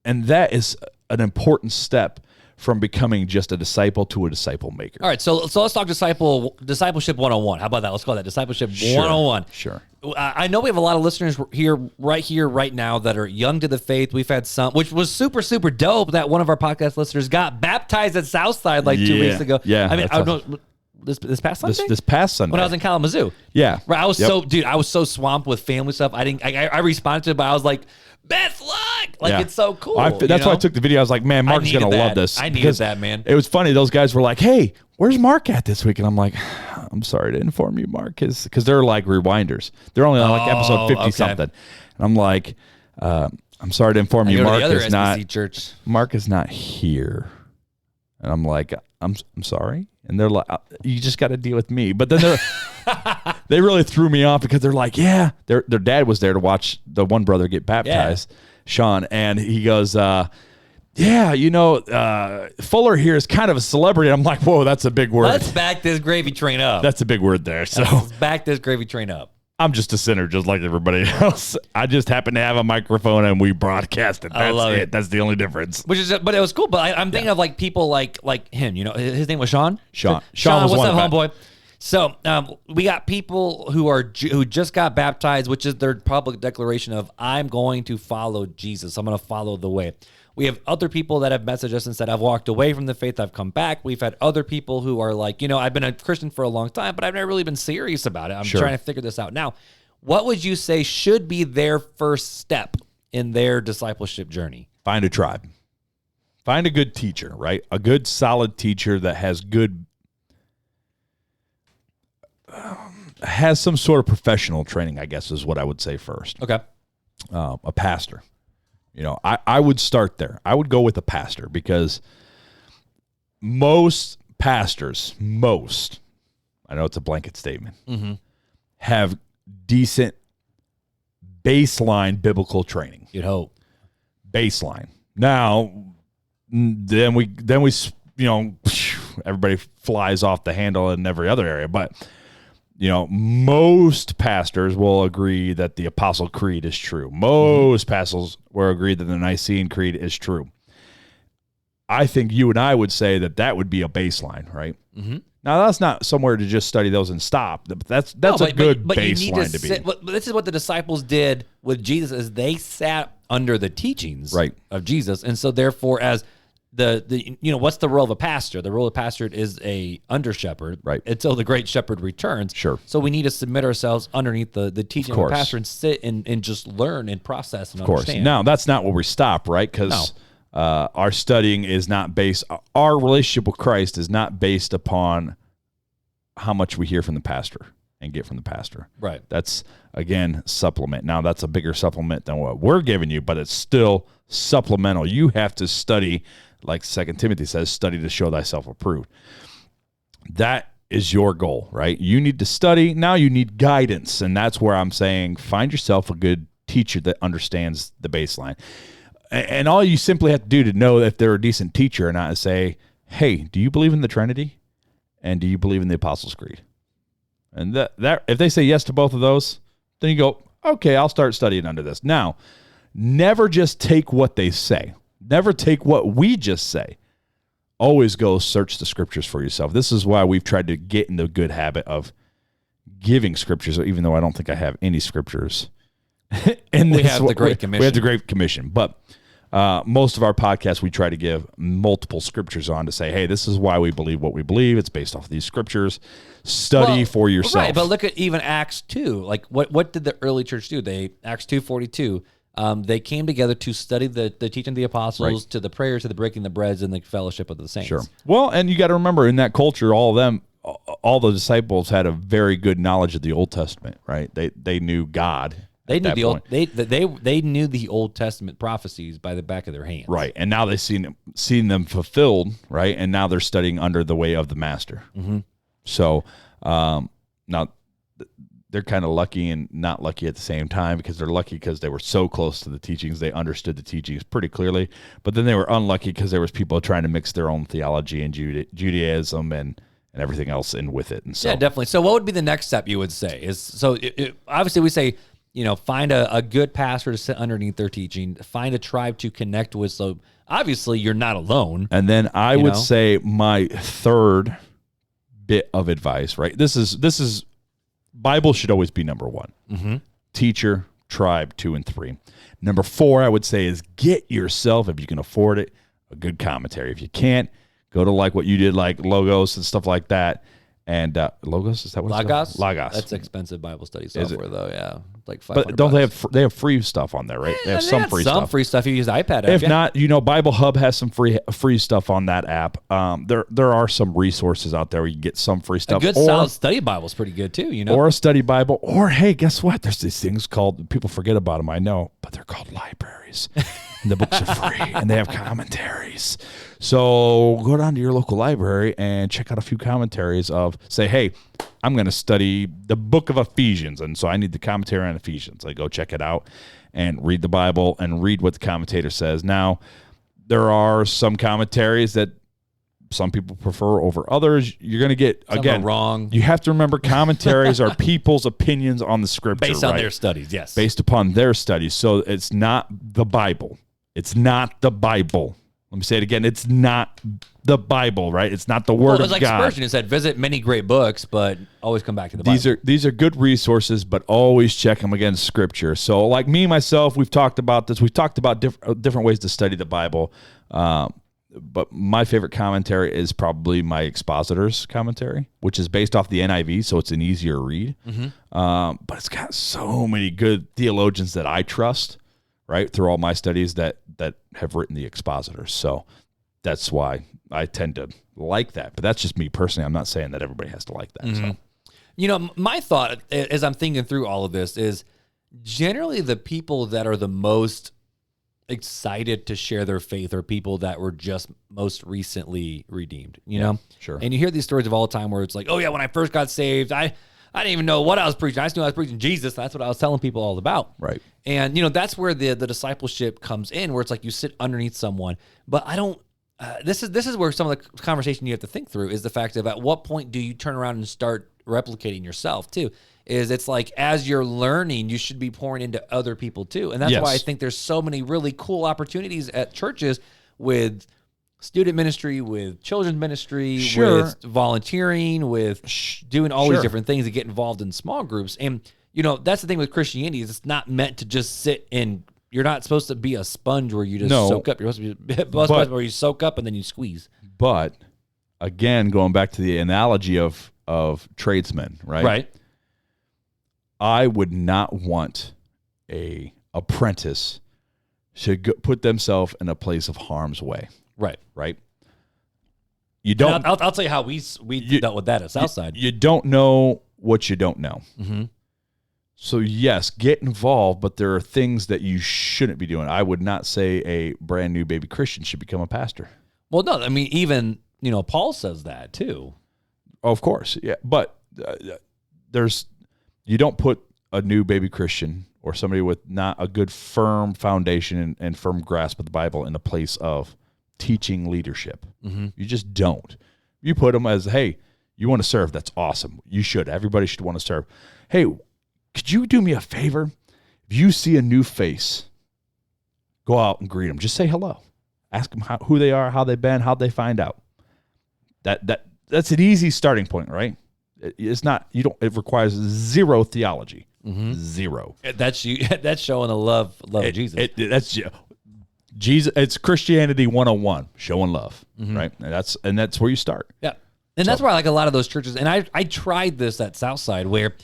that is an important step from becoming just a disciple to a disciple maker. All right, so let's talk discipleship 101. How about that? Let's call that discipleship 101. Sure. I know we have a lot of listeners here, right now that are young to the faith. We've had some, which was super, super dope, that one of our podcast listeners got baptized at Southside 2 weeks ago. Yeah. I mean, I don't know, this past Sunday? This past Sunday. When I was in Kalamazoo. Yeah. Right, I was so swamped with family stuff. I responded to it, but I was like, best luck. It's so cool. That's why I took the video. I was like, man, Mark's going to love this. I needed that, man. It was funny. Those guys were like, hey, where's Mark at this week? And I'm like, I'm sorry to inform you, Mark, because they're like rewinders. They're only on episode 50 something. And I'm like, I'm sorry to inform you, Mark is not. Church. Mark is not here. And I'm like, I'm sorry. And they're like, you just got to deal with me. But then they really threw me off because they're like, yeah, their dad was there to watch the one brother get baptized, Sean, and he goes, yeah, Fuller here is kind of a celebrity. I'm like, whoa, that's a big word. Let's back this gravy train up. That's a big word there. So let's back this gravy train up. I'm just a sinner, just like everybody else. I just happen to have a microphone and we broadcast it. I love it. That's the only difference. But it was cool. But I'm thinking of people like him. His name was Sean. Sean, what's up, homeboy? So we got people who just got baptized, which is their public declaration of, I'm going to follow Jesus. I'm going to follow the way. We have other people that have messaged us and said, I've walked away from the faith, I've come back. We've had other people who are like, I've been a Christian for a long time, but I've never really been serious about it. I'm trying to figure this out now. What would you say should be their first step in their discipleship journey? Find a tribe. Find a good teacher, right? A good, solid teacher that has has some sort of professional training, I guess is what I would say first. Okay. A pastor. I would start there. I would go with a pastor because most pastors, I know it's a blanket statement, have decent baseline biblical training. You'd hope. Baseline. Now, then we everybody flies off the handle in every other area, but most pastors will agree that the Apostle Creed is true. Most pastors will agree that the Nicene Creed is true. I think you and I would say that would be a baseline, right? Mm-hmm. Now, that's not somewhere to just study those and stop. That's a good baseline to be. But this is what the disciples did with Jesus, is they sat under the teachings of Jesus. And so therefore, as what's the role of a pastor? The role of a pastor is a under shepherd, right? Until the great shepherd returns. Sure. So we need to submit ourselves underneath the teaching of the pastor and sit and just learn and process and understand. Now, that's not where we stop, right? Because our studying is not based, our relationship with Christ is not based upon how much we hear from the pastor and get from the pastor. Right. That's, again, supplement. Now, that's a bigger supplement than what we're giving you, but it's still supplemental. You have to study, like 2 Timothy says, study to show thyself approved. That is your goal, right? You need to study. Now you need guidance, and that's where I'm saying find yourself a good teacher that understands the baseline. And all you simply have to do to know if they're a decent teacher or not is say, hey, do you believe in the Trinity? And do you believe in the Apostles' Creed? And that if they say yes to both of those, then you go, okay, I'll start studying under this. Now, never just take what they say. Never take what we just say. Always go search the scriptures for yourself. This is why we've tried to get in the good habit of giving scriptures, even though I don't think I have any scriptures. We have the Great Commission. We have the Great Commission. But most of our podcasts, we try to give multiple scriptures on to say, hey, this is why we believe what we believe. It's based off of these scriptures. Study for yourself. Right, but look at even Acts 2. Like, what did the early church do? Acts 2:42. They came together to study the teaching of the apostles, to the prayers, to the breaking the breads, and the fellowship of the saints. Sure. Well, and you got to remember, in that culture, all the disciples had a very good knowledge of the Old Testament, right? They knew God. They knew they knew the Old Testament prophecies by the back of their hands. Right. And now they've seen them fulfilled, right? And now they're studying under the way of the master. Mm-hmm. So now they're kind of lucky and not lucky at the same time, because they're lucky because they were so close to the teachings. They understood the teachings pretty clearly. But then they were unlucky because there was people trying to mix their own theology and Judaism and everything else in with it. And so, yeah, definitely. So what would be the next step you would say? Obviously we say, find a good pastor to sit underneath their teaching, find a tribe to connect with. So obviously you're not alone. And then I would say my third bit of advice, right? This is Bible should always be number one. Mm-hmm. Teacher, tribe, 2 and 3. Number 4, I would say, is get yourself, if you can afford it, a good commentary. If you can't, go to like what you did, like Logos and stuff like that. And Logos, is that what it's called? Logos. That's expensive Bible study software, though. Yeah, like $500. But don't they have free stuff on there, right? They have some free stuff. Some free stuff. You use the iPad app. If not, Bible Hub has some free stuff on that app. There are some resources out there where you can get some free stuff. A good solid study Bible is pretty good too. Or a study Bible. Or hey, guess what? There's these things called, people forget about them, I know, but they're called libraries. And the books are free, and they have commentaries. So go down to your local library and check out a few commentaries of, say, hey, I'm going to study the book of Ephesians, and so I need the commentary on Ephesians. I go check it out and read the Bible and read what the commentator says. Now, there are some commentaries that some people prefer over others. You're going to get, again, wrong. You have to remember, commentaries are people's opinions on the scripture. Based on their studies, yes. Based upon their studies. So it's not the Bible. It's not the Bible. Let me say it again. It's not the Bible, right? It's not the Word of God. Like Spurgeon said, visit many great books, but always come back to the Bible. These are good resources, but always check them against Scripture. So like me, myself, we've talked about this. We've talked about different ways to study the Bible. But my favorite commentary is probably my expositor's commentary, which is based off the NIV, so it's an easier read. Mm-hmm. But it's got so many good theologians that I trust, right, through all my studies that have written the expositors. So that's why I tend to like that. But that's just me personally. I'm not saying that everybody has to like that. Mm-hmm. So, my thought as I'm thinking through all of this is generally the people that are the most excited to share their faith are people that were just most recently redeemed, you know? Sure. And you hear these stories of all the time where it's like, oh yeah, when I first got saved, I didn't even know what I was preaching. I just knew I was preaching Jesus. That's what I was telling people all about. Right. And, that's where the discipleship comes in, where it's like you sit underneath someone. But I don't, this is where some of the conversation you have to think through is the fact of at what point do you turn around and start replicating yourself too. Is it's like as you're learning, you should be pouring into other people too. And that's why I think there's so many really cool opportunities at churches with student ministry, with children's ministry, with volunteering, with doing all these different things and get involved in small groups. And, that's the thing with Christianity is it's not meant to just sit in. You're not supposed to be a sponge where you just soak up. You're supposed to be where you soak up and then you squeeze. But, again, going back to the analogy of tradesmen, right? Right. I would not want a apprentice to put themselves in a place of harm's way. Right. You don't. And I'll tell you how we dealt with that at Southside. You don't know what you don't know. Mm-hmm. So yes, get involved, but there are things that you shouldn't be doing. I would not say a brand new baby Christian should become a pastor. Well, no, I mean even Paul says that too. Of course, yeah, but you don't put a new baby Christian or somebody with not a good firm foundation and firm grasp of the Bible in the place of teaching leadership. Mm-hmm. You just don't. You put them as, hey, you want to serve. That's awesome. You should. Everybody should want to serve. Hey, could you do me a favor? If you see a new face, go out and greet them. Just say hello. Ask them who they are, how they've been, how they find out. That's an easy starting point, right? It's not. It requires zero theology. Mm-hmm. Zero. That's showing the love of Jesus. That's Jesus. It's Christianity 101, showing love, right? And that's where you start. Yeah, and that's why I like a lot of those churches. And I tried this at Southside where,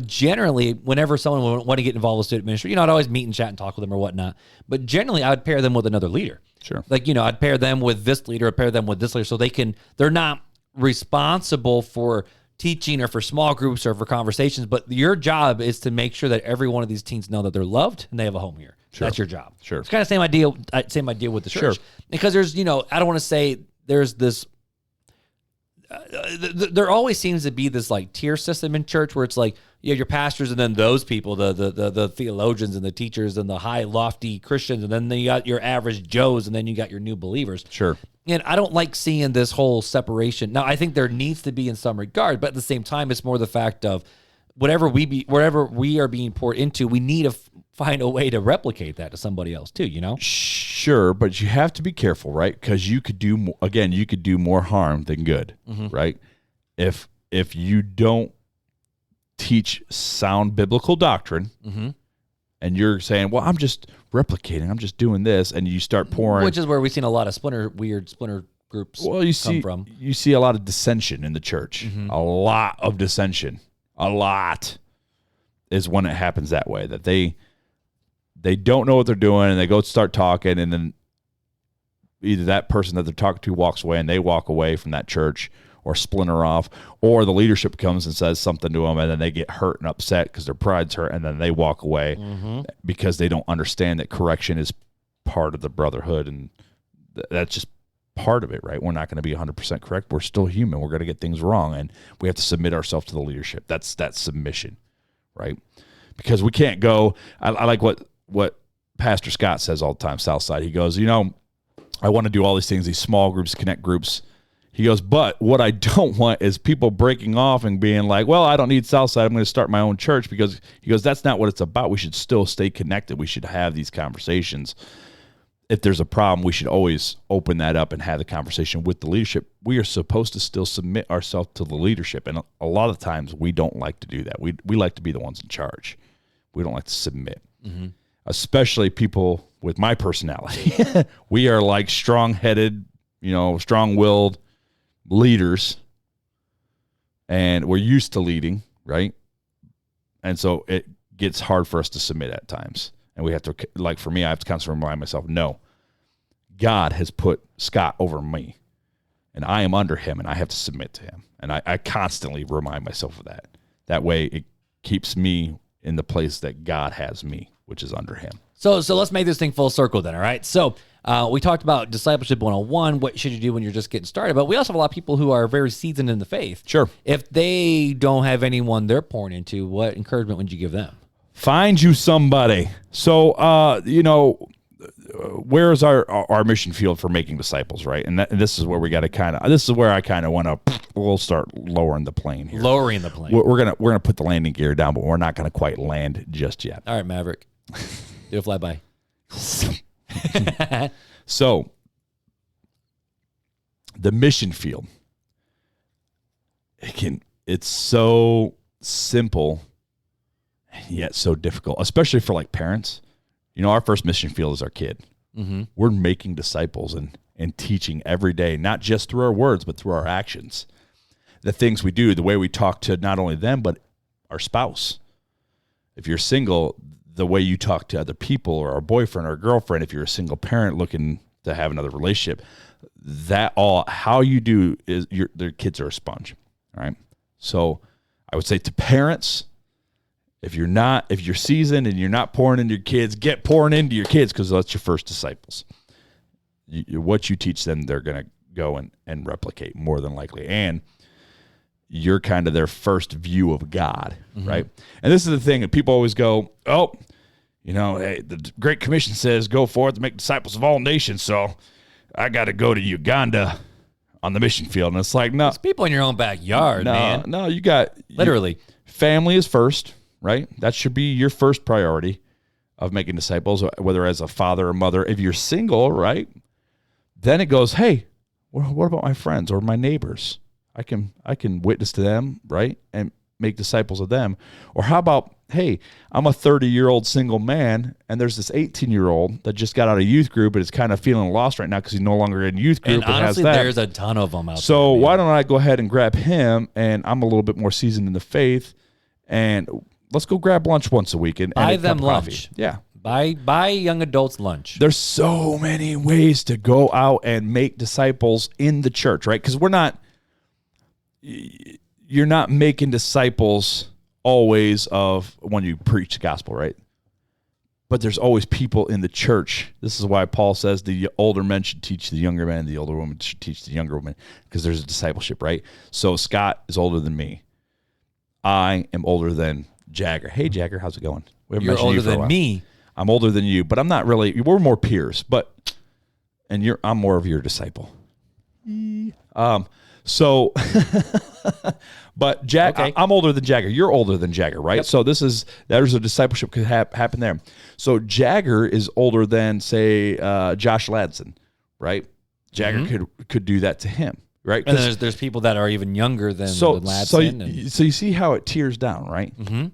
generally whenever someone would want to get involved with student ministry, I'd always meet and chat and talk with them or whatnot. But generally, I would pair them with another leader. Sure. Like I'd pair them with this leader, I'd pair them with this leader, so they're not responsible for teaching or for small groups or for conversations, but your job is to make sure that every one of these teens know that they're loved and they have a home here. Sure. That's your job. Sure. It's kind of same idea with the church. Sure. Because there's, I don't want to say there's this, there always seems to be this like tier system in church where it's like you have your pastors and then those people, the theologians and the teachers and the high lofty Christians, and then you got your average Joes and then you got your new believers. Sure. And I don't like seeing this whole separation. Now, I think there needs to be in some regard, but at the same time, it's more the fact of wherever we are being poured into, we need to find a way to replicate that to somebody else too, Sure, but you have to be careful, right? Because you could do more harm than good, right? If you don't teach sound biblical doctrine, and you're saying, well, I'm just replicating, I'm just doing this, and you start pouring. Which is where we've seen a lot of weird splinter groups come from. You see a lot of dissension in the church. A lot of dissension. A lot is when it happens that way, that they don't know what they're doing, and they go start talking, and then either that person that they're talking to walks away, and they walk away from that church, or splinter off, or the leadership comes and says something to them, and then they get hurt and upset because their pride's hurt, and then they walk away because they don't understand that correction is part of the brotherhood, and that's just part of it, right? We're not going to be 100% correct. We're still human. We're going to get things wrong, and we have to submit ourselves to the leadership. That's that submission, right? Because we can't go. I like what Pastor Scott says all the time, Southside. He goes, I want to do all these things, these small groups, connect groups. He goes, but what I don't want is people breaking off and being like, well, I don't need Southside. I'm going to start my own church, because he goes, that's not what it's about. We should still stay connected. We should have these conversations. If there's a problem, we should always open that up and have the conversation with the leadership. We are supposed to still submit ourselves to the leadership. And a lot of times we don't like to do that. We like to be the ones in charge. We don't like to submit, especially people with my personality. We are like strong-headed, strong-willed leaders, and we're used to leading, right? And so it gets hard for us to submit at times. And we have to, like for me, I have to constantly remind myself, no, God has put Scott over me, and I am under him, and I have to submit to him. And I constantly remind myself of that. That way it keeps me in the place that God has me, which is under him. So let's make this thing full circle then, all right? So we talked about discipleship 101, what should you do when you're just getting started, but we also have a lot of people who are very seasoned in the faith. Sure. If they don't have anyone they're pouring into, what encouragement would you give them? Find you somebody. So, where is our mission field for making disciples, right? And this is where we got to this is where I kind of want to, we'll start lowering the plane here. Lowering the plane. We're gonna put the landing gear down, but we're not gonna quite land just yet. All right, Maverick. Do a flyby. So, the mission field, it's so simple, yet so difficult, especially for like parents. Our first mission field is our kid. Mm-hmm. We're making disciples and teaching every day, not just through our words, but through our actions. The things we do, the way we talk to not only them, but our spouse. If you're single, the way you talk to other people, or a boyfriend or a girlfriend, if you're a single parent looking to have another relationship, how you do is their kids are a sponge. All right. So I would say to parents, if you're seasoned and you're not pouring into your kids, get pouring into your kids, because that's your first disciples. What you teach them, they're going to go and replicate more than likely. And you're kind of their first view of God, mm-hmm. right? And this is the thing that people always go, hey, the Great Commission says, go forth and make disciples of all nations. So I got to go to Uganda on the mission field. And it's like, no. It's people in your own backyard, man. No, you got. Literally. Family is first, right? That should be your first priority of making disciples, whether as a father or mother. If you're single, right, then it goes, hey, what about my friends or my neighbors? I can witness to them, right, and make disciples of them. Or how about, hey, I'm a 30-year-old single man, and there's this 18-year-old that just got out of youth group and is kind of feeling lost right now because he's no longer in youth group. And honestly, there's a ton of them out there. So why don't I go ahead and grab him, and I'm a little bit more seasoned in the faith, and let's go grab lunch once a week and buy them lunch. Coffee. Yeah. Buy young adults lunch. There's so many ways to go out and make disciples in the church, right? Because you're not making disciples always of when you preach the gospel, right? But there's always people in the church. This is why Paul says the older men should teach the younger men, the older women should teach the younger women, because there's a discipleship, right? So Scott is older than me. I am older than Jagger. Hey, Jagger, how's it going? You're older than me. I'm older than you, but I'm not really. We're more peers, I'm more of your disciple. So, but okay. I'm older than Jagger. You're older than Jagger, right? Yep. So there's a discipleship could happen there. So Jagger is older than, say, Josh Ladson, right? Jagger could do that to him, right? And then there's people that are even younger than Ladson. So you see how it tears down, right? Mm-hmm.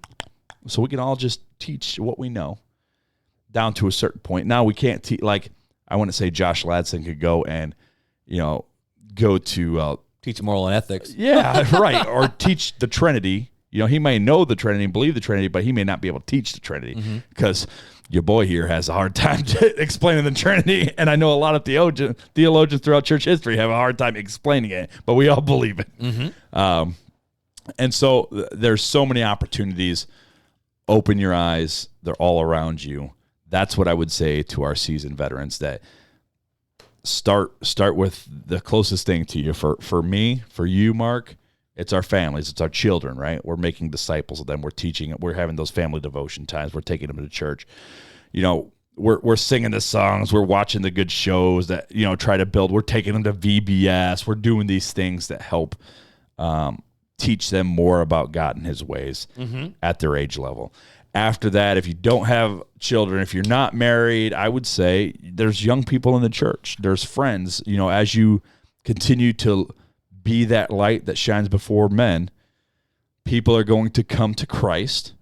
So we can all just teach what we know down to a certain point. Now we can't teach, like, I want to say Josh Ladson could go and, go to teach moral and ethics. Yeah, right. Or teach the Trinity. He may know the Trinity and believe the Trinity, but he may not be able to teach the Trinity because your boy here has a hard time explaining the Trinity. And I know a lot of theologians throughout church history have a hard time explaining it, but we all believe it. Mm-hmm. And so there's so many opportunities. Open your eyes. They're all around you. That's what I would say to our seasoned veterans, that start with the closest thing to you. For me, for you, Mark, it's our families, it's our children, right? We're making disciples of them. We're teaching it. We're having those family devotion times. We're taking them to church. We're singing the songs. We're watching the good shows that, try to build. We're taking them to VBS. We're doing these things that help teach them more about God and his ways at their age level. After that, if you don't have children, if you're not married, I would say there's young people in the church. There's friends. As you continue to be that light that shines before men, people are going to come to Christ,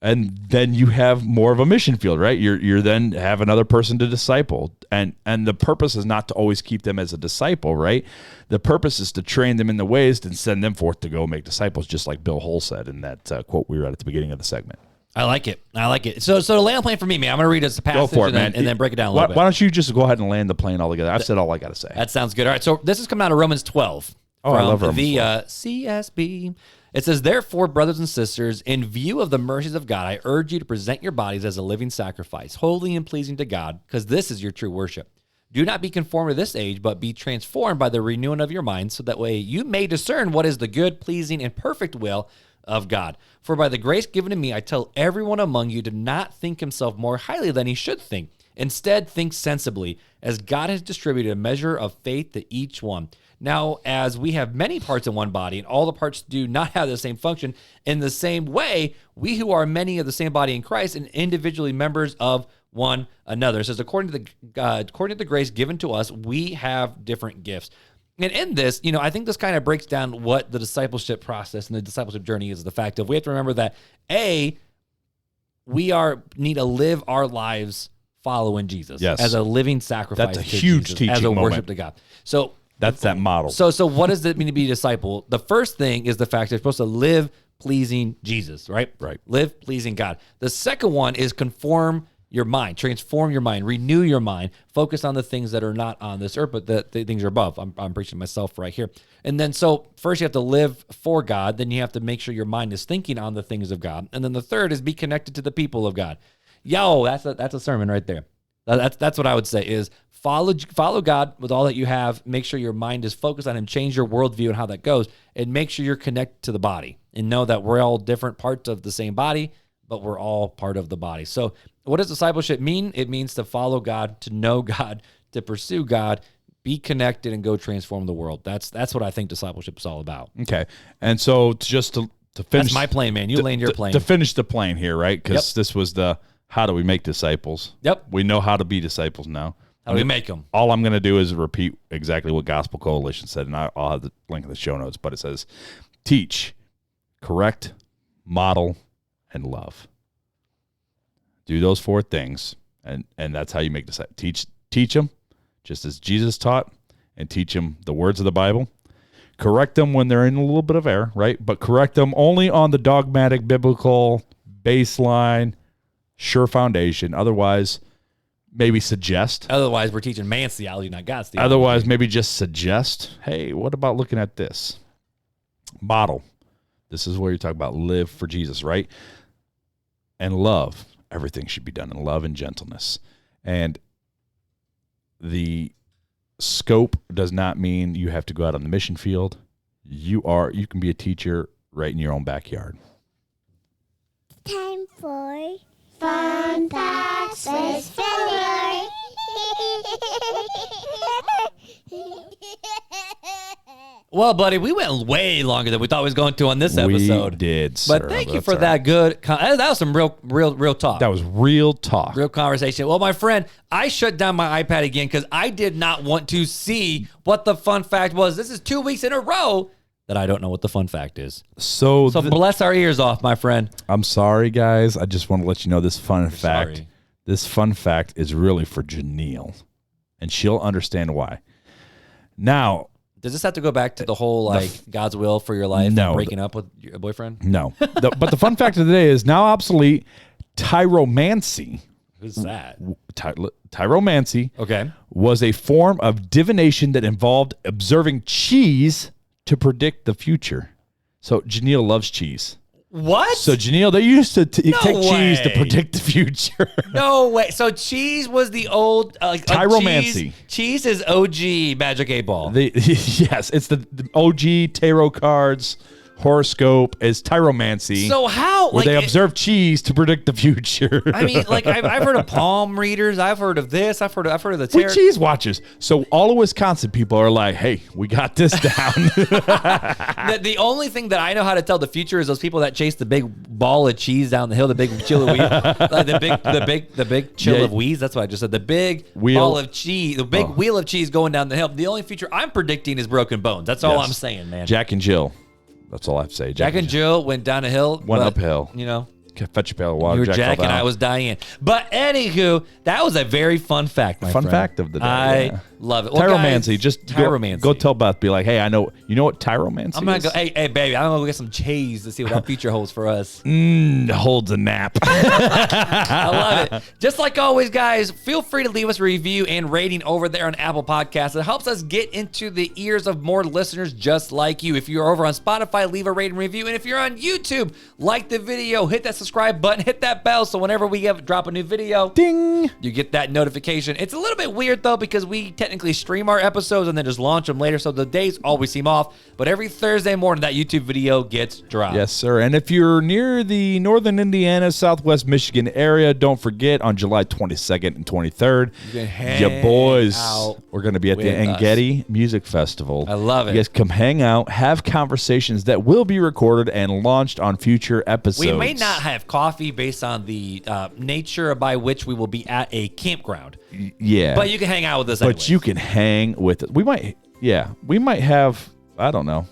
and then you have more of a mission field, right? You're then have another person to disciple, and the purpose is not to always keep them as a disciple, right? The purpose is to train them in the ways and send them forth to go make disciples, just like Bill Hull said in that quote we read at the beginning of the segment. I like it. So to lay on plane for me, man, I'm going to read us a passage and then break it down a little bit. Why don't you just go ahead and land the plane altogether? I've said all I got to say. That sounds good. All right, so this is coming out of Romans 12. Oh, I love Romans 12. CSB. It says, therefore, brothers and sisters, in view of the mercies of God, I urge you to present your bodies as a living sacrifice, holy and pleasing to God, because this is your true worship. Do not be conformed to this age, but be transformed by the renewing of your mind, so that way you may discern what is the good, pleasing, and perfect will of God. For by the grace given to me, I tell everyone among you to not think himself more highly than he should think, Instead, think sensibly, as God has distributed a measure of faith to each one. Now, as we have many parts in one body, and all the parts do not have the same function, in the same way, we who are many of the same body in Christ and individually members of one another. It says, according to the grace given to us, we have different gifts. And in this, I think this kind of breaks down what the discipleship process and the discipleship journey is. The fact of we have to remember that we need to live our lives following Jesus as a living sacrifice. That's a huge Jesus, teaching as a moment. worship to God. So that's that model. So what does it mean to be a disciple? The first thing is the fact they're supposed to live pleasing Jesus, right? Right. Live pleasing God. The second one is conform your mind, transform your mind, renew your mind, focus on the things that are not on this earth, but the things are above. I'm preaching to myself right here. And then so first you have to live for God, then you have to make sure your mind is thinking on the things of God. And then the third is be connected to the people of God. That's a sermon right there. That's what I would say is follow God with all that you have. Make sure your mind is focused on him, change your worldview and how that goes, and make sure you're connected to the body and know that we're all different parts of the same body, but we're all part of the body. So what does discipleship mean? It means to follow God, to know God, to pursue God, be connected, and go transform the world. That's what I think discipleship is all about. Okay. And so to finish. That's my plane, man. You land your plane. To finish the plane here, right? Because this was how do we make disciples? Yep. We know how to be disciples now. How do we make them? All I'm going to do is repeat exactly what Gospel Coalition said, and I'll have the link in the show notes, but it says, teach, correct, model, and love. Do those 4 things, and that's how you make disciples. Teach them, just as Jesus taught, and teach them the words of the Bible. Correct them when they're in a little bit of error, right? But correct them only on the dogmatic, biblical, baseline, sure foundation. Otherwise, maybe suggest. Otherwise, we're teaching man's theology, not God's theology. Otherwise, maybe just suggest, hey, what about looking at this? Model. This is where you're talking about live for Jesus, right? And love. Everything should be done in love and gentleness. And the scope does not mean you have to go out on the mission field. You can be a teacher right in your own backyard. Time for Fun Facts with Filler. Well, buddy, we went way longer than we thought we was going to on this episode. We did, sir. But thank you for that good. That was some real talk. That was real talk. Real conversation. Well, my friend, I shut down my iPad again because I did not want to see what the fun fact was. This is 2 weeks in a row that I don't know what the fun fact is. So bless our ears off, my friend. I'm sorry, guys. I just want to let you know this fun fact. Sorry. This fun fact is really for Janelle, and she'll understand why. Now, does this have to go back to the whole God's will for your life? No. Breaking up with your boyfriend? No. But the fun fact of the day is now obsolete. Tyromancy. Who's that? Tyromancy. Okay. Was a form of divination that involved observing cheese to predict the future. So Janelle loves cheese. What? So Janelle, they used to take cheese to predict the future. No way. So cheese was the old Tyromancy. Cheese is OG Magic 8 Ball. Yes, it's the OG tarot cards. Horoscope is tyromancy. So how? Where they observe cheese to predict the future. I mean, I've heard of palm readers. I've heard of this. I've heard of the tarot. We're cheese watchers. So all of Wisconsin people are like, hey, we got this down. The only thing that I know how to tell the future is those people that chase the big ball of cheese down the hill, the big chill of weed, the big chill of weeds. That's what I just said. The big ball of cheese, the big wheel of cheese going down the hill. The only future I'm predicting is broken bones. That's all I'm saying, man. Jack and Jill. That's all I have to say. Jack and Jill went down a hill. Went uphill. You know. Fetch a pail of water. You were Jack and I was Diane. But anywho, that was a very fun fact, my friend. Fun fact of the day. I love it. Well, tyromancy. Guys, just tyromancy. Go tell Beth. Be like, hey, I know. You know what tyromancy I'm gonna is? go. Hey, baby, I'm gonna go get some cheese to see what that future holds for us. Holds a nap. I love it. Just like always, guys, feel free to leave us a review and rating over there on Apple Podcasts. It helps us get into the ears of more listeners just like you. If you're over on Spotify, leave a rating review. And if you're on YouTube, like the video, hit that subscribe button, hit that bell, so whenever we drop a new video, ding, you get that notification. It's a little bit weird though because we technically stream our episodes and then just launch them later, so the days always seem off. But every Thursday morning, that YouTube video gets dropped. Yes, sir. And if you're near the northern Indiana, southwest Michigan area, don't forget on July 22nd and 23rd, your boys, we're going to be at the Engedi Music Festival. I love it. You guys come hang out, have conversations that will be recorded and launched on future episodes. We may not have coffee based on the nature by which we will be at a campground. Yeah. But you can hang out with us But anyways. you can hang with it. We might have, I don't know,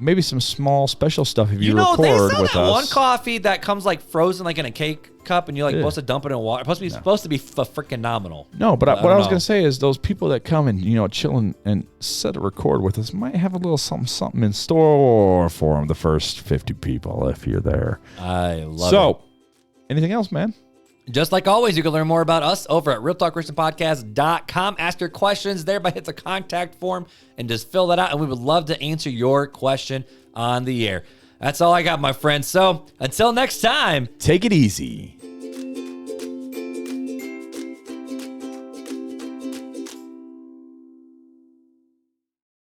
maybe some small special stuff if you record they sell with that us. one coffee that comes like frozen like in a cake cup, and you're like supposed to dump it in water. It's supposed to be freaking nominal. No, but what I was going to say is those people that come and, chill and set a record with us might have a little something in store for them, the first 50 people, if you're there. I love it. So, anything else, man? Just like always, you can learn more about us over at realtalkchristianpodcast.com. Ask your questions there by hit the contact form and just fill that out, and we would love to answer your question on the air. That's all I got, my friend. So until next time, Take it easy.